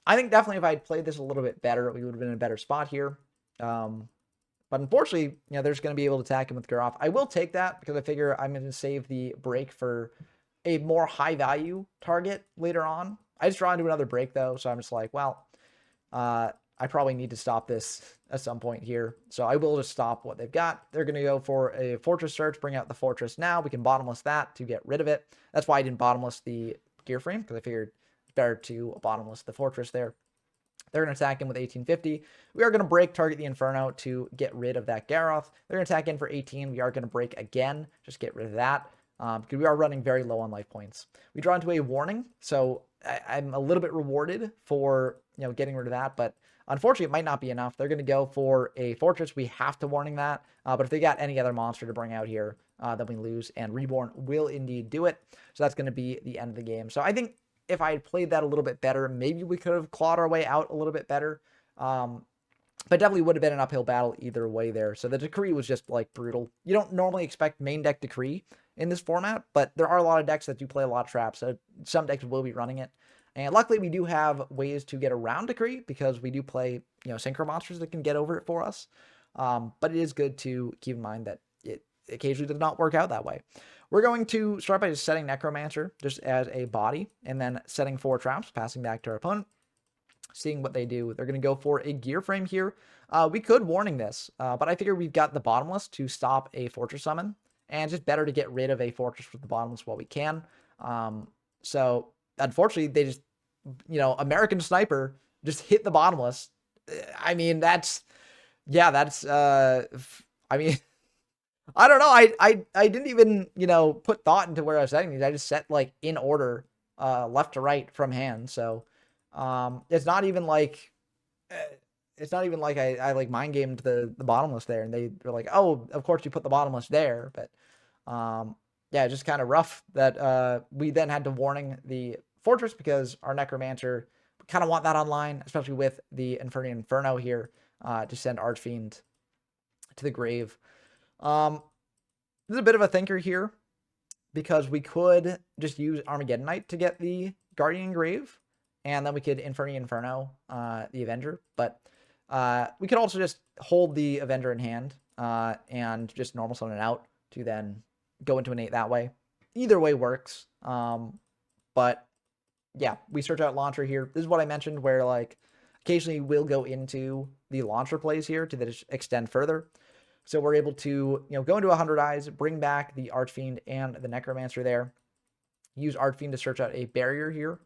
I think definitely if I had played this a little bit better, we would have been in a better spot here. But unfortunately, you know, they're just going to be able to attack him with Garoth. I will take that because I figure I'm going to save the break for a more high value target later on. I just draw into another break though, so I'm just like, well, I probably need to stop this at some point here. So I will just stop what they've got. They're going to go for a Fortress Search, bring out the Fortress now. We can bottomless that to get rid of it. That's why I didn't bottomless the Gear Frame, because I figured it's better to bottomless the Fortress there. They're going to attack in with 1850. We are going to break, target the Inferno to get rid of that Garoth. They're going to attack in for 18. We are going to break again, just get rid of that, because we are running very low on life points. We draw into a Warning, so I'm a little bit rewarded for, you know, getting rid of that, but unfortunately it might not be enough. They're going to go for a Fortress. We have to Warning that, but if they got any other monster to bring out here, then we lose, and Reborn will indeed do it. So that's going to be the end of the game. So I think if I had played that a little bit better, maybe we could have clawed our way out a little bit better. But definitely would have been an uphill battle either way there. So the Decree was just, like, brutal. You don't normally expect main deck Decree in this format, but there are a lot of decks that do play a lot of traps, so some decks will be running it. And luckily, we do have ways to get around Decree because we do play, you know, synchro monsters that can get over it for us. But it is good to keep in mind that it occasionally does not work out that way. We're going to start by just setting Necromancer just as a body, and then setting 4 traps, passing back to our opponent, seeing what they do. They're going to go for a Gear Frame here. We could Warning this, but I figure we've got the Bottomless to stop a Fortress summon, and it's just better to get rid of a Fortress with the Bottomless while we can. So unfortunately, they just, you know, American Sniper just hit the Bottomless. I mean, I mean, I don't know. I didn't even, you know, put thought into where I was setting these. I just set, like, in order left to right from hand. So it's not even like I like mind gamed the bottomless there, and they were like, oh, of course you put the bottomless there, but yeah, just kind of rough that we then had to warning the fortress because our necromancer kind of want that online, especially with the Inferno here to send Archfiend to the grave. This is a bit of a thinker here because we could just use Armageddonite to get the Guardian Grave, and then we could Inferno the Avenger, but we could also just hold the Avenger in hand and just normal summon it out to then go into innate that way. Either way works. But yeah, we search out launcher here. This is what I mentioned where like occasionally we'll go into the launcher plays here to then extend further. So we're able to, go into 100 Eyes, bring back the Archfiend and the Necromancer there. Use Archfiend to search out a barrier here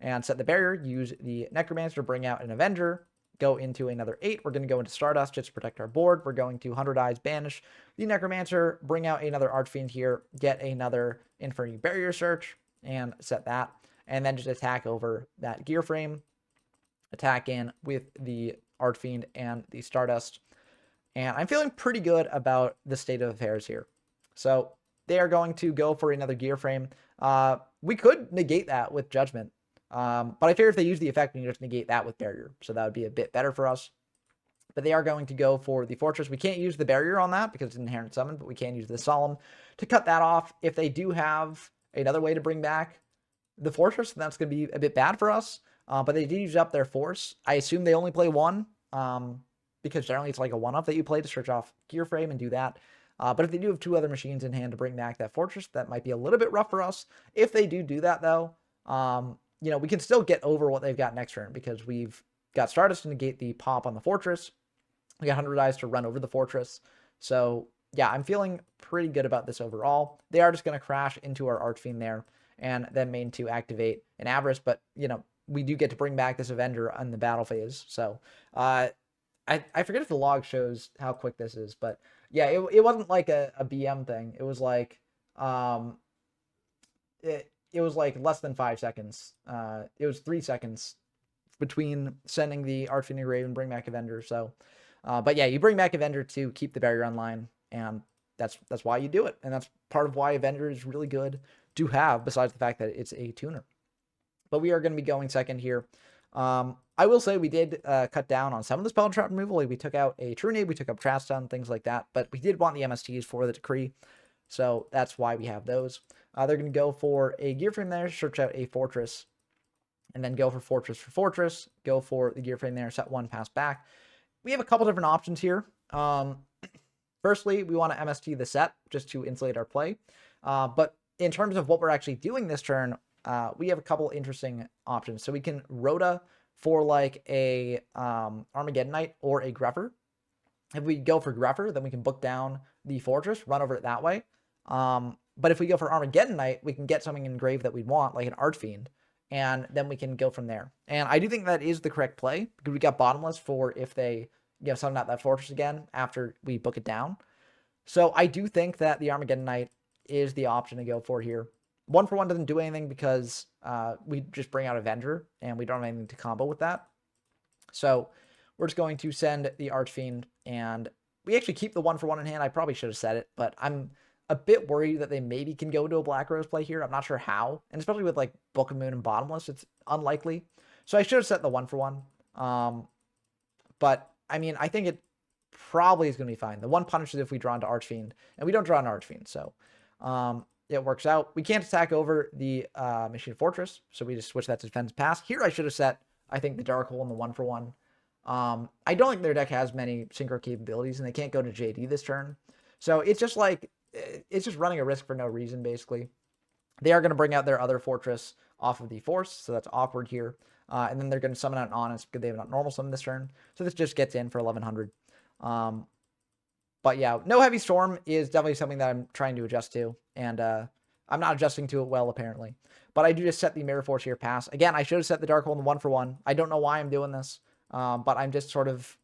and set the barrier. Use the Necromancer to bring out an Avenger. Go into another 8. We're going to go into Stardust just to protect our board. We're going to 100 Eyes, banish the Necromancer, bring out another Archfiend here, get another Inferno barrier search, and set that. And then just attack over that gear frame. Attack in with the Archfiend and the Stardust. And I'm feeling pretty good about the state of affairs here. So they are going to go for another gear frame. We could negate that with Judgment. But I figure if they use the effect, we can just negate that with Barrier. So that would be a bit better for us. But they are going to go for the Fortress. We can't use the Barrier on that because it's an inherent summon, but we can use the Solemn to cut that off. If they do have another way to bring back the Fortress, then that's going to be a bit bad for us. But they did use up their Force. I assume they only play one. Because generally it's like a one-off that you play to search off gear frame and do that. But if they do have 2 other machines in hand to bring back that Fortress, that might be a little bit rough for us. If they do that, though, we can still get over what they've got next turn because we've got Stardust to negate the pop on the Fortress. We got 100 Eyes to run over the Fortress. So, yeah, I'm feeling pretty good about this overall. They are just going to crash into our Archfiend there and then main to activate an Avarice. But, we do get to bring back this Avenger on the battle phase. So, I forget if the log shows how quick this is, but yeah, it wasn't like a BM thing. It was like it was like less than 5 seconds. It was 3 seconds between sending the Archfiend and Grave and bring back Avenger. So, but yeah, you bring back Avenger to keep the barrier online, and that's why you do it, and that's part of why Avenger is really good to have. Besides the fact that it's a tuner, but we are going to be going second here. I will say we did cut down on some of the spell trap removal. Like we took out a True Nade, we took up Trap Stun, things like that. But we did want the MSTs for the Decree, so that's why we have those. They're going to go for a gear frame there, search out a Fortress, and then go for Fortress, go for the gear frame there, set 1, pass back. We have a couple different options here. Firstly, we want to MST the set just to insulate our play. But in terms of what we're actually doing this turn, we have a couple interesting options. So we can Rhoda for like a Armageddonite or a Greffer. If we go for Greffer, then we can book down the Fortress, run over it that way. But if we go for Armageddonite, we can get something engraved that we want, like an Archfiend, and then we can go from there. And I do think that is the correct play, because we got Bottomless for if they summon out that Fortress again after we book it down. So I do think that the Armageddonite is the option to go for here. 1-for-1 doesn't do anything because we just bring out Avenger, and we don't have anything to combo with that. So we're just going to send the Archfiend, and we actually keep the 1-for-1 in hand. I probably should have said it, but I'm a bit worried that they maybe can go to a Black Rose play here. I'm not sure how, and especially with like Book of Moon and Bottomless, it's unlikely. So I should have set the 1-for-1. But I mean, I think it probably is going to be fine. The one punishes if we draw into Archfiend, and we don't draw into Archfiend, so it works out. We can't attack over the Machine Fortress, so we just switch that to Defense Pass. Here I should have set, I think, the Dark Hole and the 1-for-1. I don't think their deck has many synchro capabilities, and they can't go to JD this turn. So it's just like, it's just running a risk for no reason, basically. They are going to bring out their other Fortress off of the Force, so that's awkward here. And then they're going to summon out an Honest because they have not normal summon this turn. So this just gets in for 1100. But yeah, no Heavy Storm is definitely something that I'm trying to adjust to. And I'm not adjusting to it well, apparently. But I do just set the Mirror Force here pass. Again, I should have set the Dark Hole in the 1-for-1. I don't know why I'm doing this. But I'm just sort of,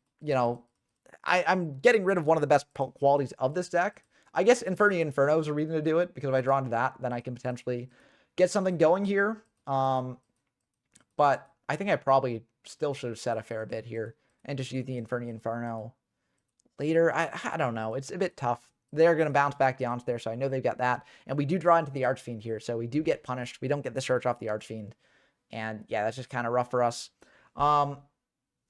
I'm getting rid of one of the best qualities of this deck. I guess Inferno is a reason to do it, because if I draw into that, then I can potentially get something going here. But I think I probably still should have set a fair bit here and just use the Inferno later. I don't know. It's a bit tough. They're going to bounce back the Ons there, so I know they've got that. And we do draw into the Archfiend here, so we do get punished. We don't get the search off the Archfiend. And yeah, that's just kind of rough for us. And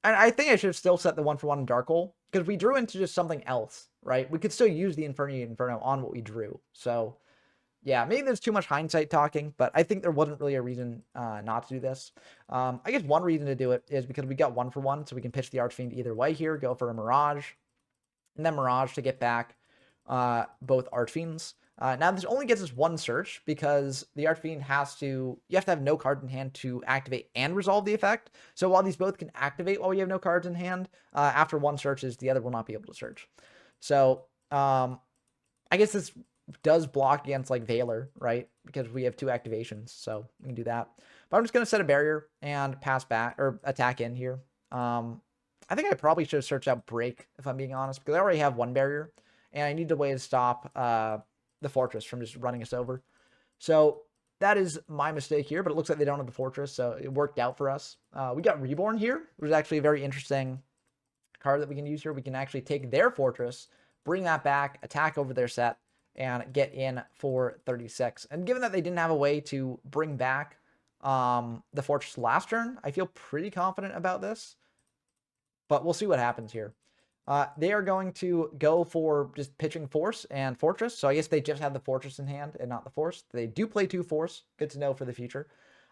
I think I should have still set the 1-for-1 Dark Hole, because we drew into just something else, right? We could still use the Inferno on what we drew. So yeah, maybe there's too much hindsight talking, but I think there wasn't really a reason not to do this. I guess one reason to do it is because we got 1-for-1, so we can pitch the Archfiend either way here, go for a Mirage, and then Mirage to get back both Archfiends. Now, this only gets us one search because the Archfiend you have to have no cards in hand to activate and resolve the effect. So while these both can activate while we have no cards in hand, after one searches, the other will not be able to search. So I guess this does block against like Veiler, right? Because we have 2 activations, so we can do that. But I'm just going to set a barrier and pass back or attack in here. I think I probably should have searched out Break, if I'm being honest, because I already have 1 barrier, and I need a way to stop the Fortress from just running us over. So that is my mistake here, but it looks like they don't have the Fortress, so it worked out for us. We got Reborn here, which is actually a very interesting card that we can use here. We can actually take their Fortress, bring that back, attack over their set, and get in for 36. And given that they didn't have a way to bring back the Fortress last turn, I feel pretty confident about this. But we'll see what happens here. They are going to go for just pitching Force and Fortress. So I guess they just have the Fortress in hand and not the Force. They do play 2 Force. Good to know for the future.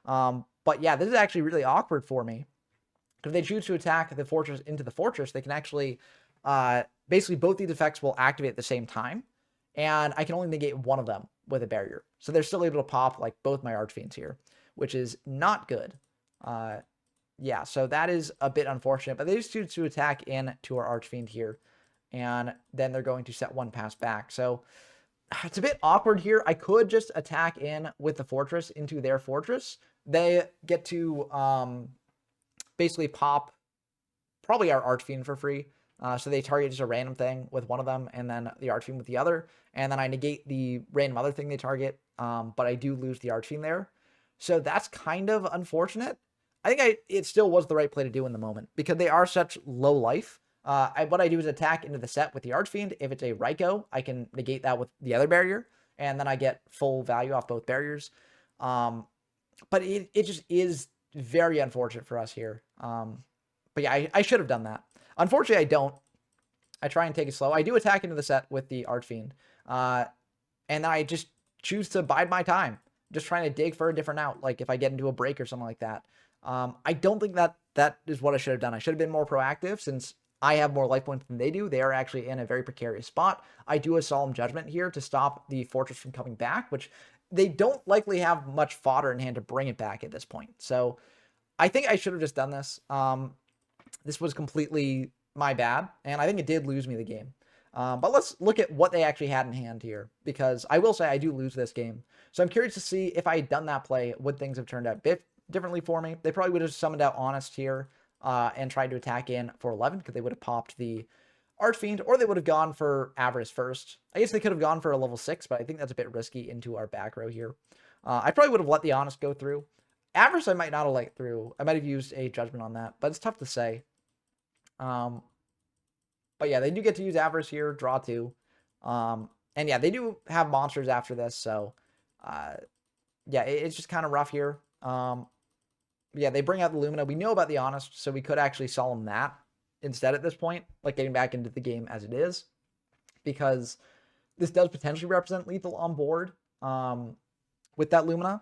But yeah, this is actually really awkward for me. If they choose to attack the Fortress into the Fortress, they can actually... basically, both these effects will activate at the same time. And I can only negate one of them with a barrier. So they're still able to pop like both my Archfiends here, which is not good. Yeah, so that is a bit unfortunate, but they just choose to attack in to our Archfiend here, and then they're going to set 1 pass back. So it's a bit awkward here. I could just attack in with the Fortress into their Fortress. They get to basically pop probably our Archfiend for free. So they target just a random thing with one of them, and then the Archfiend with the other, and then I negate the random other thing they target, but I do lose the Archfiend there. So that's kind of unfortunate. I think it still was the right play to do in the moment, because they are such low life. What I do is attack into the set with the Archfiend. If it's a Raikou, I can negate that with the other barrier, and then I get full value off both barriers. But it just is very unfortunate for us here. But yeah, I should have done that. Unfortunately, I don't. I try and take it slow. I do attack into the set with the Archfiend. And then I just choose to bide my time. Just trying to dig for a different out, like if I get into a break or something like that. I don't think that is what I should have done. I should have been more proactive, since I have more life points than they do. They are actually in a very precarious spot. I do a Solemn Judgment here to stop the Fortress from coming back, which they don't likely have much fodder in hand to bring it back at this point. So I think I should have just done this. This was completely my bad, and I think it did lose me the game. But let's look at what they actually had in hand here, because I will say I do lose this game. So I'm curious to see if I had done that play, would things have turned out differently for me? They probably would have summoned out Honest here and tried to attack in for 11, because they would have popped the Archfiend, or they would have gone for Avarice first. I guess they could have gone for a level 6, but I think that's a bit risky into our back row here. I probably would have let the Honest go through. Avarice I might not have let through. I might have used a Judgment on that, but it's tough to say. But yeah, they do get to use Avarice here, draw 2. And yeah, they do have monsters after this, so yeah, it's just kind of rough here. Yeah, they bring out the Lumina. We know about the Honest, so we could actually Solemn that instead at this point, like getting back into the game as it is, because this does potentially represent lethal on board with that Lumina.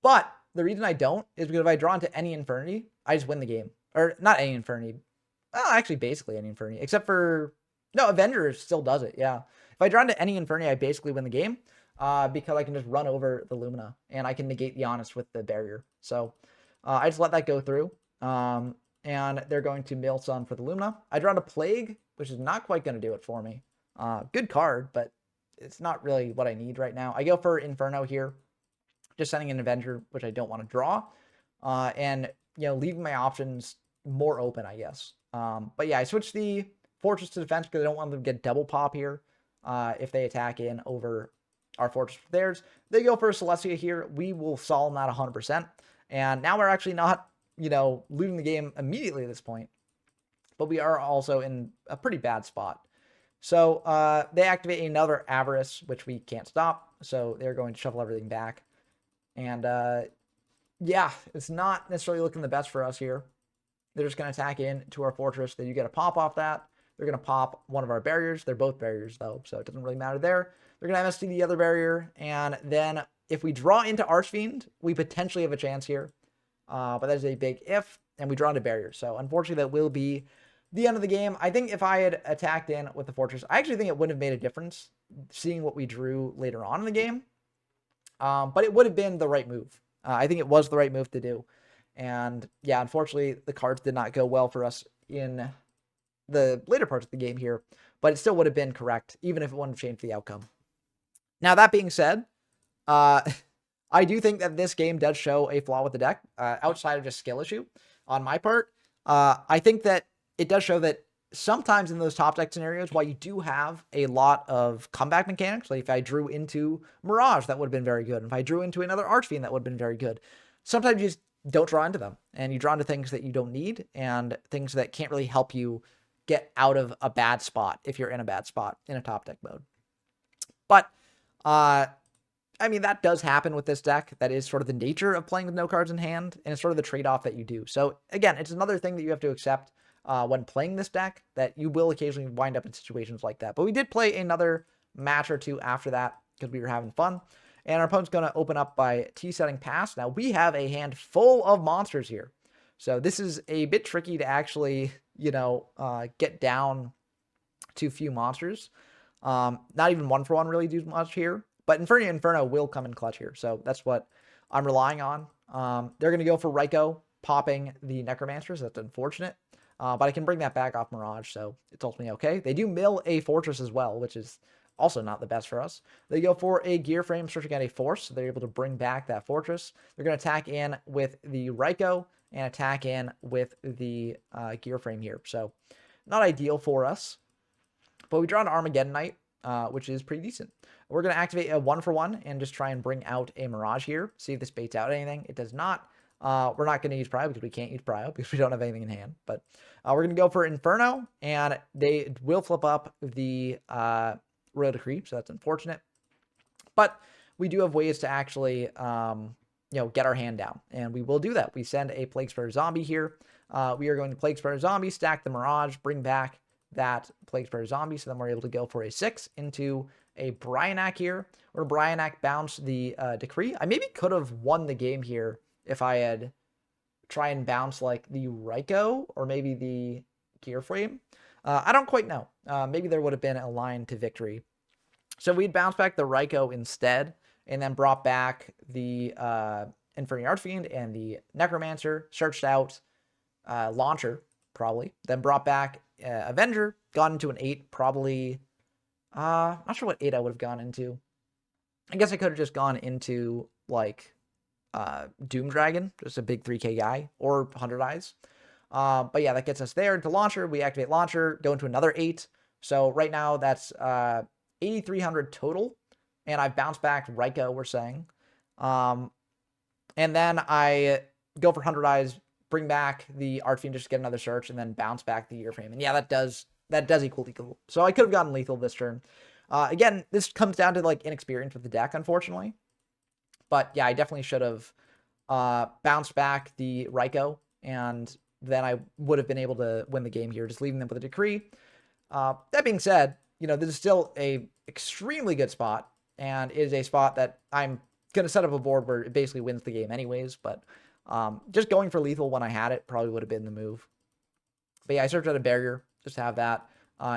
But the reason I don't is because if I draw into any Infernity, I just win the game. Or not any Infernity. Well, actually, basically any Infernity. Except for... No, Avenger still does it, yeah. If I draw into any Infernity, I basically win the game. Because I can just run over the Lumina. And I can negate the Honest with the barrier. So, I just let that go through. And they're going to mill some for the Lumina. I draw into Plague, which is not quite going to do it for me. Good card, but it's not really what I need right now. I go for Inferno here. Just sending an Avenger, which I don't want to draw. And, you know, leaving my options more open, I guess. But yeah, I switched the Fortress to defense because I don't want them to get double pop here if they attack in over our fortress with theirs. They go for a Celestia here. We will solve that 100%. And now we're actually not, losing the game immediately at this point. But we are also in a pretty bad spot. So they activate another Avarice, which we can't stop. So they're going to shuffle everything back. And yeah, it's not necessarily looking the best for us here. They're just going to attack in to our fortress. Then you get a pop off that. They're going to pop one of our barriers. They're both barriers, though, so it doesn't really matter there. They're going to MST the other barrier. And then if we draw into Archfiend, we potentially have a chance here. But that is a big if. And we draw into barriers. So unfortunately, that will be the end of the game. I think if I had attacked in with the fortress, I actually think it wouldn't have made a difference seeing what we drew later on in the game. But it would have been the right move. I think it was the right move to do. And yeah, unfortunately, the cards did not go well for us in the later parts of the game here, but it still would have been correct, even if it wouldn't have changed the outcome. Now, that being said, I do think that this game does show a flaw with the deck, outside of just skill issue on my part. I think that it does show that sometimes in those top deck scenarios, while you do have a lot of comeback mechanics, like if I drew into Mirage, that would have been very good. If I drew into another Archfiend, that would have been very good. Sometimes you just don't draw into them, and you draw into things that you don't need and things that can't really help you get out of a bad spot if you're in a bad spot in a top deck mode. But, I mean, that does happen with this deck. That is sort of the nature of playing with no cards in hand, and it's sort of the trade-off that you do. So, again, it's another thing that you have to accept when playing this deck, that you will occasionally wind up in situations like that. But we did play another match or two after that because we were having fun. And our opponent's going to open up by T-setting pass. Now, we have a hand full of monsters here. So this is a bit tricky to actually, get down to few monsters. Not even 1-for-1 really do much here. But Inferno will come in clutch here. So that's what I'm relying on. They're going to go for Raikou, popping the Necromancers. That's unfortunate. But I can bring that back off Mirage, so it's ultimately okay. They do mill a Fortress as well, which is also not the best for us. They go for a Gear Frame, searching at a Force, so they're able to bring back that Fortress. They're going to attack in with the Raikou and attack in with the Gear Frame here. So not ideal for us. But we draw an Armageddon Knight, which is pretty decent. We're going to activate a 1-for-1 and just try and bring out a Mirage here. See if this baits out anything. It does not. We're not going to use Prio because we can't use Prio because we don't have anything in hand. But we're going to go for Inferno, and they will flip up the Royal Decree, so that's unfortunate. But we do have ways to actually, get our hand down, and we will do that. We send a Plague Spreader Zombie here. We are going to Plague Spreader Zombie, stack the Mirage, bring back that Plague Spreader Zombie, so then we're able to go for a 6 into a Brionac here, or Brionac bounce the Decree. I maybe could have won the game here if I had try and bounce like the Raikou or maybe the Gear Frame. I don't quite know. Maybe there would have been a line to victory. So we'd bounce back the Raikou instead, and then brought back the Infernities Archfiend and the Necromancer, searched out Launcher, probably, then brought back Avenger, got into an 8, probably, not sure what 8 I would have gone into. I guess I could have just gone into, like, Doom Dragon, just a big 3k guy, or 100 Eyes. But yeah, that gets us there into Launcher. We activate Launcher, go into another 8. So right now that's 8,300 total. And I bounce back Raikou, we're saying. And then I go for 100 Eyes, bring back the Archfiend, just get another search, and then bounce back the Gear Frame. And yeah, that does equal lethal. So I could have gotten lethal this turn. Again, this comes down to like inexperience with the deck, unfortunately. But yeah, I definitely should have bounced back the Raikou, and then I would have been able to win the game here, just leaving them with a Decree. That being said, this is still a extremely good spot, and it is a spot that I'm going to set up a board where it basically wins the game anyways, but just going for lethal when I had it probably would have been the move. But yeah, I searched out a barrier, just to have that.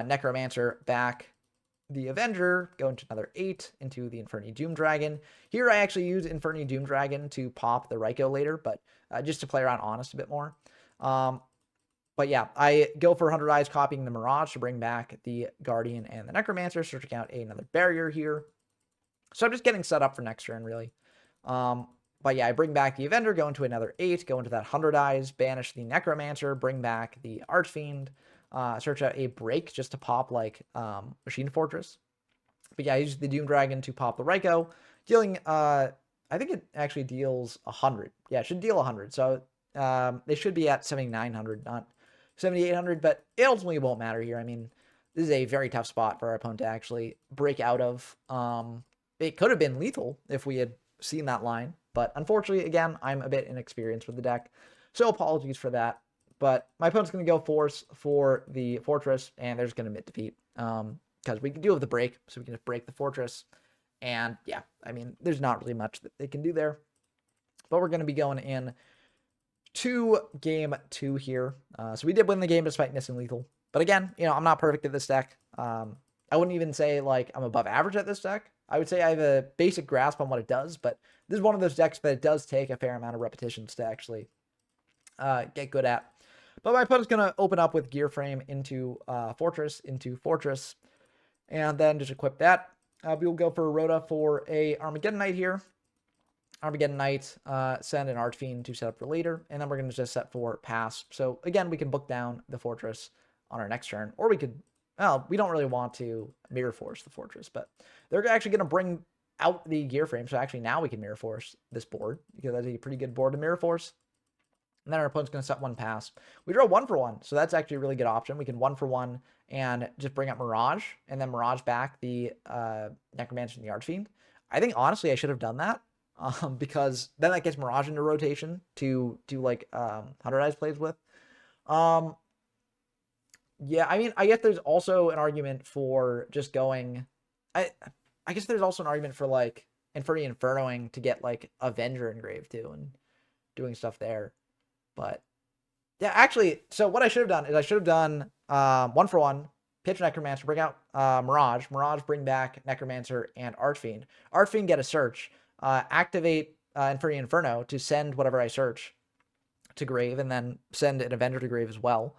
Necromancer back the Avenger, go into another 8 into the Inferni Doom Dragon. Here I actually use Inferni Doom Dragon to pop the Raikou later, but just to play around Honest a bit more. But yeah, I go for 100 Eyes, copying the Mirage to bring back the Guardian and the Necromancer, searching out another barrier here. So I'm just getting set up for next turn, really. But yeah, I bring back the Avenger, go into another 8, go into that 100 Eyes, banish the Necromancer, bring back the Archfiend, search out a Break just to pop like Machine Fortress. But yeah, I used the Doom Dragon to pop the Raikou, dealing, I think it actually deals 100. Yeah, it should deal 100. So they should be at 7,900, not 7,800, but it ultimately won't matter here. I mean, this is a very tough spot for our opponent to actually break out of. It could have been lethal if we had seen that line, but unfortunately, again, I'm a bit inexperienced with the deck, so apologies for that. But my opponent's going to go Force for the Fortress, and they're just going to mid defeat. Because we can deal with the break, so we can just break the Fortress. And yeah, I mean, there's not really much that they can do there. But we're going to be going in to game 2 here. So we did win the game despite missing lethal. But again, you know, I'm not perfect at this deck. I wouldn't even say like I'm above average at this deck. I would say I have a basic grasp on what it does, but this is one of those decks that it does take a fair amount of repetitions to actually get good at. But my opponent's going to open up with Gear Frame into Fortress, and then just equip that. We will go for a Rhoda for a Armageddon Knight here. Armageddon Knight, send an Archfiend to set up for later, and then we're going to just set for pass. So again, we can book down the Fortress on our next turn, or we could, well, we don't really want to Mirror Force the Fortress, but they're actually going to bring out the Gear Frame, so actually now we can Mirror Force this board, because that's a pretty good board to Mirror Force. And then our opponent's going to set 1 pass. We draw 1 for 1, so that's actually a really good option. We can 1 for 1 and just bring up Mirage, and then Mirage back the Necromancer and the Archfiend. I think, honestly, I should have done that, because then that gets Mirage into rotation to do, like, 100 Eyes plays with. Yeah, I mean, I guess there's also an argument for just going... I guess there's also an argument for, like, Infernoing to get, like, Avenger engraved, too, and doing stuff there. But yeah, actually, so what I should have done is I should have done 1 for 1, pitch Necromancer, bring out Mirage, bring back Necromancer and Archfiend. Archfiend get a search, activate Inferno to send whatever I search to grave, and then send an Avenger to grave as well.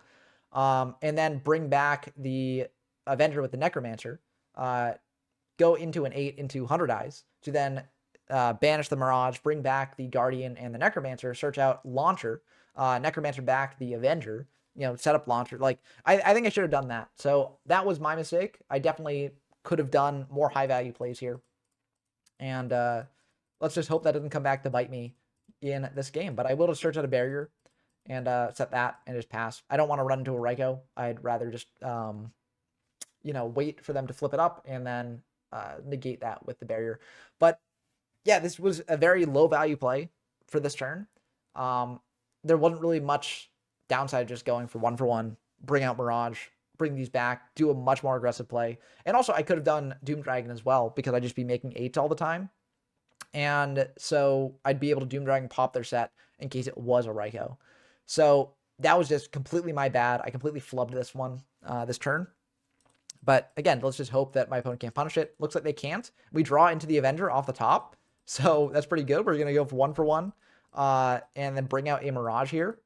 And then bring back the Avenger with the Necromancer, go into an 8 into 100 Eyes to then banish the Mirage, bring back the Guardian and the Necromancer, search out Launcher, Necromancer back the Avenger, you know, set up Launcher. Like, I think I should have done that. So that was my mistake. I definitely could have done more high value plays here. And let's just hope that doesn't come back to bite me in this game. But I will just search out a barrier and set that and just pass. I don't want to run into a Raikou. I'd rather just, you know, wait for them to flip it up and then negate that with the barrier. But yeah, this was a very low value play for this turn. There wasn't really much downside just going for 1, bring out Mirage, bring these back, do a much more aggressive play. And also I could have done Doom Dragon as well, because I'd just be making 8s all the time. And so I'd be able to Doom Dragon pop their set in case it was a Raikou. So that was just completely my bad. I completely flubbed this one, this turn. But again, let's just hope that my opponent can't punish it. Looks like they can't. We draw into the Avenger off the top. So that's pretty good. We're going to go for 1, and then bring out a Mirage here.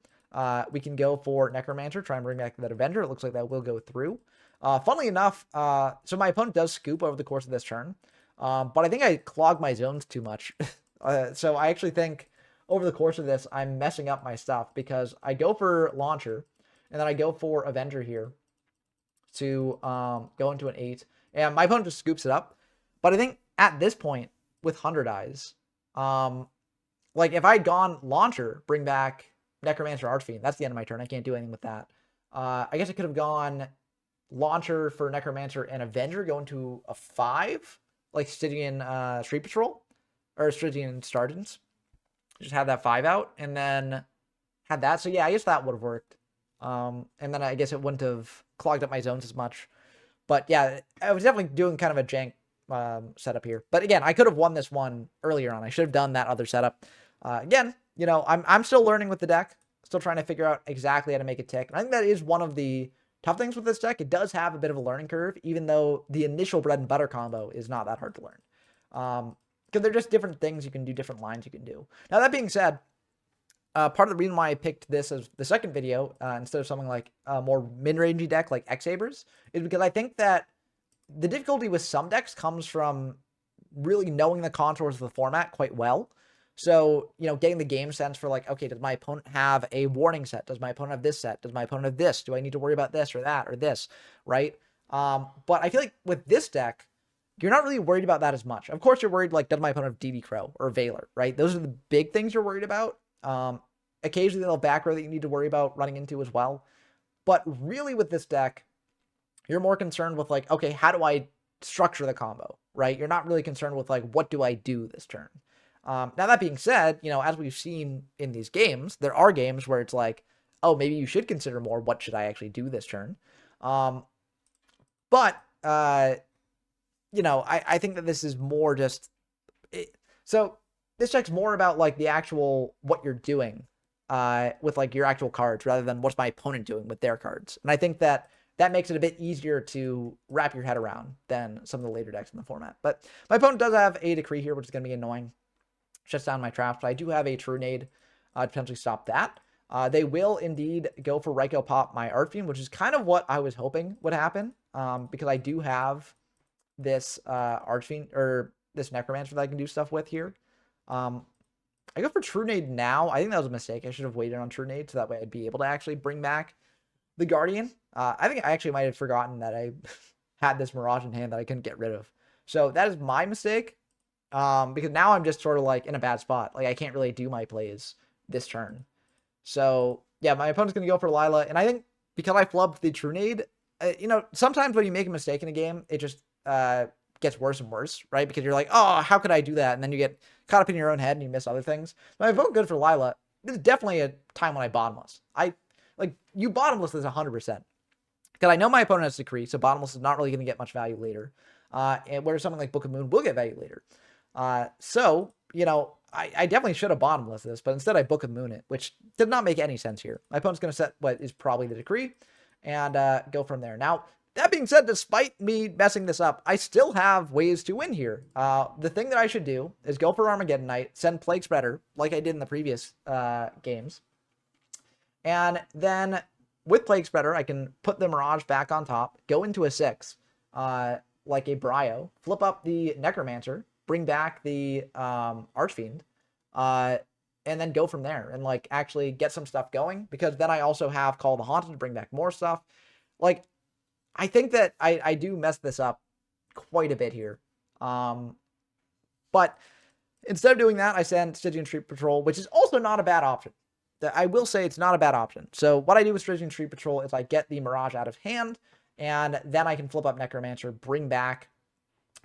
We can go for Necromancer, try and bring back that Avenger. It looks like that will go through. Funnily enough, so my opponent does scoop over the course of this turn, but I think I clogged my zones too much. So I actually think over the course of this, I'm messing up my stuff, because I go for Launcher, and then I go for Avenger here to go into an 8, and my opponent just scoops it up. But I think at this point, with 100 Eyes, like if I'd gone Launcher, bring back Necromancer, Archfiend, that's the end of my turn. I can't do anything with that. I guess I could have gone Launcher for Necromancer and Avenger, going to a 5, like Stygian Street Patrol, or Stygian Sergeants. Just had that 5 out, and then had that. So yeah, I guess that would have worked. And then I guess it wouldn't have clogged up my zones as much. But yeah, I was definitely doing kind of a jank setup here. But again, I could have won this one earlier on. I should have done that other setup. Again, you know, I'm still learning with the deck, still trying to figure out exactly how to make it tick. And I think that is one of the tough things with this deck. It does have a bit of a learning curve, even though the initial bread and butter combo is not that hard to learn. Because they're just different things you can do, different lines you can do. Now, that being said, part of the reason why I picked this as the second video instead of something like a more mid-rangey deck like X-Sabers is because I think that the difficulty with some decks comes from really knowing the contours of the format quite well. So, you know, getting the game sense for like, okay, does my opponent have a warning set? Does my opponent have this set? Does my opponent have this? Do I need to worry about this or that or this, right? But I feel like with this deck, you're not really worried about that as much. Of course, you're worried, like, does my opponent have DD Crow or Veiler, right? Those are the big things you're worried about. Occasionally, they'll back row that you need to worry about running into as well. But really with this deck, you're more concerned with, like, okay, how do I structure the combo, right? You're not really concerned with, like, what do I do this turn? Now, that being said, you know, as we've seen in these games, there are games where it's like, oh, maybe you should consider more, what should I actually do this turn? But you know, I think that this is more just... So this deck's more about, like, the actual, what you're doing with, like, your actual cards, rather than what's my opponent doing with their cards. And I think that makes it a bit easier to wrap your head around than some of the later decks in the format. But my opponent does have a Decree here, which is going to be annoying. Shuts down my traps, but I do have a True Nade to potentially stop that. They will indeed go for Raikou Pop my Archfiend, which is kind of what I was hoping would happen, because I do have this Archfiend, or this Necromancer that I can do stuff with here. I go for True Nade now. I think that was a mistake. I should have waited on True Nade, so that way I'd be able to actually bring back the Guardian. I think I actually might have forgotten that I had this Mirage in hand that I couldn't get rid of. So that is my mistake, because now I'm just sort of, like, in a bad spot. Like, I can't really do my plays this turn. So yeah, my opponent's going to go for Lila, and I think because I flubbed the True Nade, you know, sometimes when you make a mistake in a game, it just gets worse and worse, right? Because you're like, oh, how could I do that? And then you get caught up in your own head and you miss other things. But I vote good for Lila. This is definitely a time when I bottomless. You bottomless this 100%. Because I know my opponent has Decree, so bottomless is not really going to get much value later. And whereas something like Book of Moon will get value later. So, you know, I definitely should have bottomless this, but instead I Book of Moon it, which did not make any sense here. My opponent's going to set what is probably the Decree and go from there. Now, that being said, despite me messing this up, I still have ways to win here. The thing that I should do is go for Armageddon Knight, send Plague Spreader, like I did in the previous games. And then with Plague Spreader, I can put the Mirage back on top, go into a 6, like a Brio, flip up the Necromancer, bring back the Archfiend, and then go from there and, like, actually get some stuff going, because then I also have Call of the Haunted to bring back more stuff. Like, I think that I do mess this up quite a bit here. But instead of doing that, I send Stygian Street Patrol, which is also not a bad option. I will say it's not a bad option. So what I do with Stygian Street Patrol is I get the Mirage out of hand, and then I can flip up Necromancer, bring back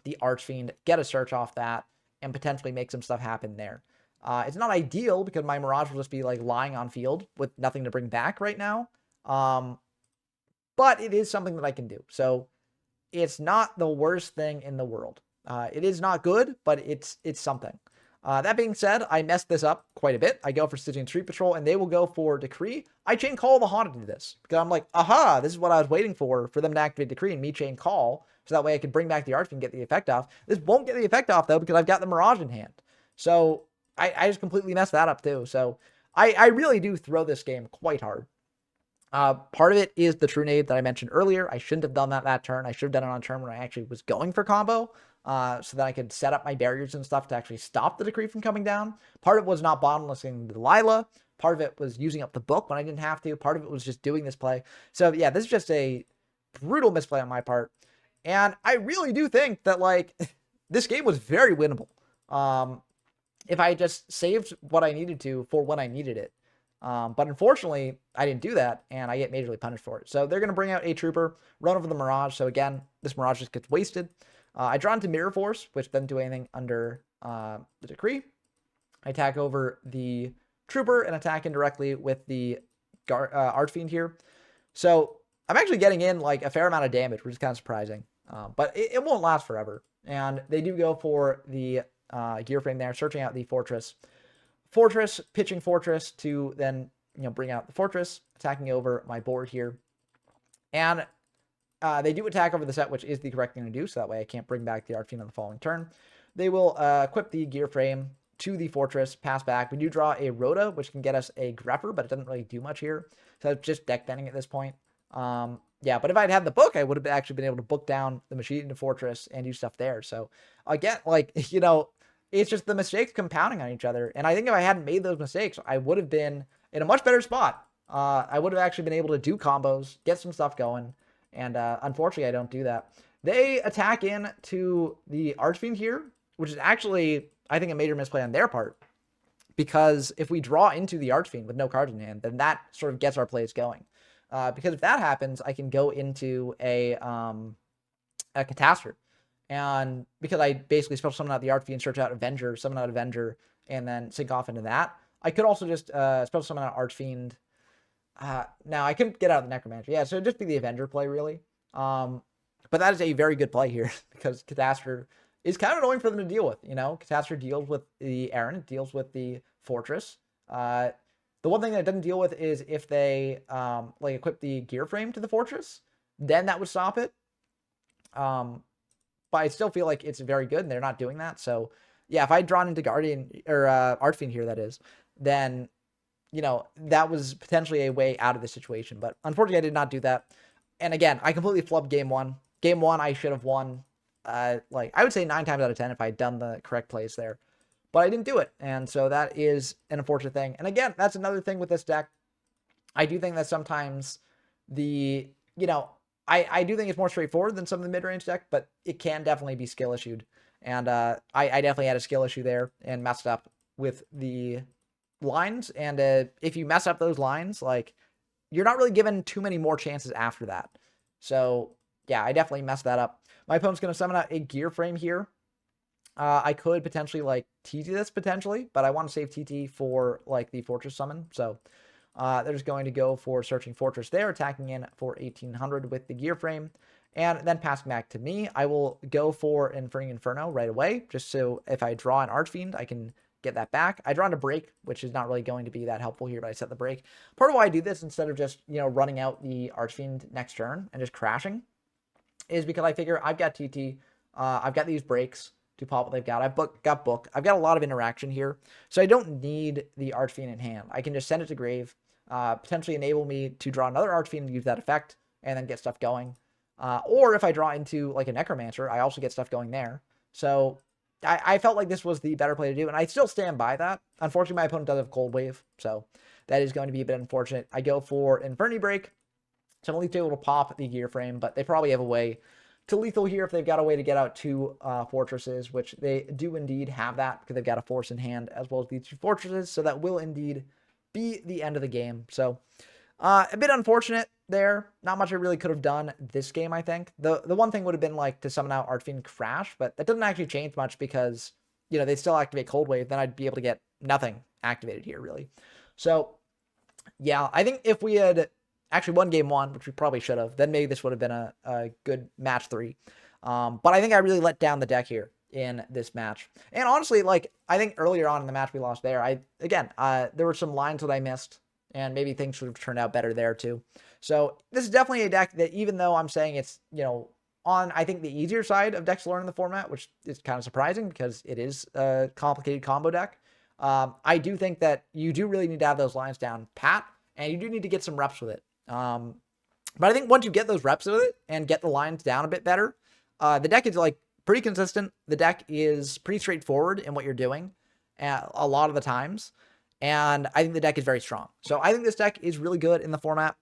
the Archfiend, get a search off that, and potentially make some stuff happen there. It's not ideal because my Mirage will just be, like, lying on field with nothing to bring back right now. But it is something that I can do. So it's not the worst thing in the world. It is not good, but it's something. That being said, I messed this up quite a bit. I go for Stygian Street Patrol, and they will go for Decree. I chain Call the Haunted to this, because I'm like, aha, this is what I was waiting for them to activate Decree, and me chain Call, so that way I could bring back the Archfiend and get the effect off. This won't get the effect off, though, because I've got the Mirage in hand. So I just completely messed that up, too. So I really do throw this game quite hard. Part of it is the True Nade that I mentioned earlier. I shouldn't have done that turn. I should have done it on a turn when I actually was going for combo, so that I could set up my barriers and stuff to actually stop the Decree from coming down. Part of it was not bottomlessing the Lila. Part of it was using up the book when I didn't have to. Part of it was just doing this play. So yeah, this is just a brutal misplay on my part. And I really do think that, like, this game was very winnable. If I just saved what I needed to for when I needed it. But unfortunately, I didn't do that, and I get majorly punished for it. So they're going to bring out a Trooper, run over the Mirage. So again, this Mirage just gets wasted. I draw into Mirror Force, which doesn't do anything under the Decree. I attack over the Trooper and attack indirectly with the Archfiend here. So I'm actually getting in, like, a fair amount of damage, which is kind of surprising. But it won't last forever. And they do go for the gear frame there, searching out the Fortress, pitching Fortress to then, you know, bring out the Fortress, attacking over my board here. And they do attack over the set, which is the correct thing to do, so that way I can't bring back the Archfiend on the following turn. They will equip the gear frame to the Fortress, pass back. We do draw a Rhoda, which can get us a Grepper, but it doesn't really do much here. So it's just deck bending at this point. Yeah, but if I'd had the book, I would have actually been able to book down the machine into Fortress and do stuff there. So again, like, you know, it's just the mistakes compounding on each other. And I think if I hadn't made those mistakes, I would have been in a much better spot. I would have actually been able to do combos, get some stuff going. And unfortunately, I don't do that. They attack in to the Archfiend here, which is actually, I think, a major misplay on their part. Because if we draw into the Archfiend with no cards in hand, then that sort of gets our plays going. Because if that happens, I can go into a Catastrophe. And because I basically special summon out the Archfiend, search out Avenger, summon out Avenger, and then sync off into that, I could also just special summon out Archfiend. Now, I couldn't get out of the Necromancer. Yeah, so it'd just be the Avenger play, really. But that is a very good play here because Catastrophe is kind of annoying for them to deal with. You know, Catastrophe deals with the Aaron, it deals with the Fortress. The one thing that it doesn't deal with is if they like equip the gear frame to the Fortress, then that would stop it. But I still feel like it's very good, and they're not doing that. So yeah, if I'd drawn into Guardian or Archfiend here, that is, then you know that was potentially a way out of the situation. But unfortunately, I did not do that. And again, I completely flubbed game one. Game one, I should have won. Like I would say 9 times out of 10 if I had done the correct plays there, but I didn't do it, and so that is an unfortunate thing. And again, that's another thing with this deck. I do think that sometimes I do think it's more straightforward than some of the mid-range deck, but it can definitely be skill issued, and I definitely had a skill issue there and messed up with the lines. And if you mess up those lines, like you're not really given too many more chances after that. So yeah, I definitely messed that up. My opponent's going to summon out a gear frame here. I could potentially like TT this potentially, but I want to save TT for like the Fortress summon. So they're just going to go for Searching Fortress there, attacking in for 1800 with the gear frame, and then passing back to me. I will go for Inferno right away, just so if I draw an Archfiend, I can get that back. I draw into break, which is not really going to be that helpful here, but I set the break. Part of why I do this instead of just, running out the Archfiend next turn and just crashing is because I figure I've got TT, I've got these breaks to pop what they've got. I've got book. I've got a lot of interaction here, so I don't need the Archfiend in hand. I can just send it to grave, potentially enable me to draw another Archfiend and use that effect, and then get stuff going. Or if I draw into like a Necromancer, I also get stuff going there. So I felt like this was the better play to do, and I still stand by that. Unfortunately, my opponent does have Cold Wave, so that is going to be a bit unfortunate. I go for Inferni Break, so I'm at least able to pop the gear frame, but they probably have a way to lethal here if they've got a way to get out 2 fortresses, which they do indeed have that because they've got a force in hand as well as these 2 fortresses, so that will indeed be the end of the game. So a bit unfortunate there. Not much I really could have done this game, I think. The one thing would have been like to summon out Archfiend Crash, but that doesn't actually change much because, they still activate Cold Wave. Then I'd be able to get nothing activated here, really. So, yeah, I think if we had actually won game 1, which we probably should have, then maybe this would have been a good match 3. But I think I really let down the deck here in this match. And honestly, like, I think earlier on in the match we lost there, there were some lines that I missed, and maybe things should have turned out better there too. So this is definitely a deck that, even though I'm saying it's, on, I think, the easier side of decks to learn in the format, which is kind of surprising because it is a complicated combo deck, I do think that you do really need to have those lines down pat, and you do need to get some reps with it. But I think once you get those reps with it and get the lines down a bit better, the deck is like pretty consistent. The deck is pretty straightforward in what you're doing a lot of the times. And I think the deck is very strong. So I think this deck is really good in the format.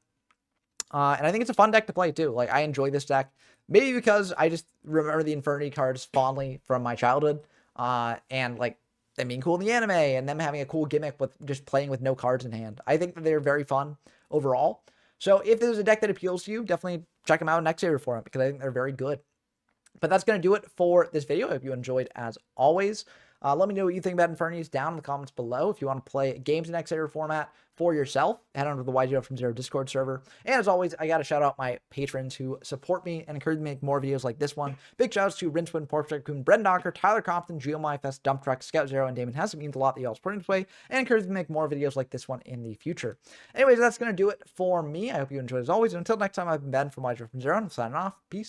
And I think it's a fun deck to play too. Like, I enjoy this deck. Maybe because I just remember the Inferni cards fondly from my childhood. And like them being cool in the anime and them having a cool gimmick with just playing with no cards in hand. I think that they're very fun overall. So if there's a deck that appeals to you, definitely check them out in X-Saber for them because I think they're very good. But that's going to do it for this video. I hope you enjoyed as always. Let me know what you think about Infernities down in the comments below. If you want to play games in X-Saber format for yourself, head on to the YGO from Zero Discord server. And as always, I got to shout out my patrons who support me and encourage me to make more videos like this one. Big shout outs to Rincewind, Porkstrike Coon, Brendan Docker, Tyler Compton, GeoMyFest, Dump Truck, Scout Zero, and Damon Hess. It means a lot that y'all supporting this way and encourage me to make more videos like this one in the future. Anyways, that's going to do it for me. I hope you enjoyed as always. And until next time, I've been Ben from YGO from Zero, and I'm signing off. Peace.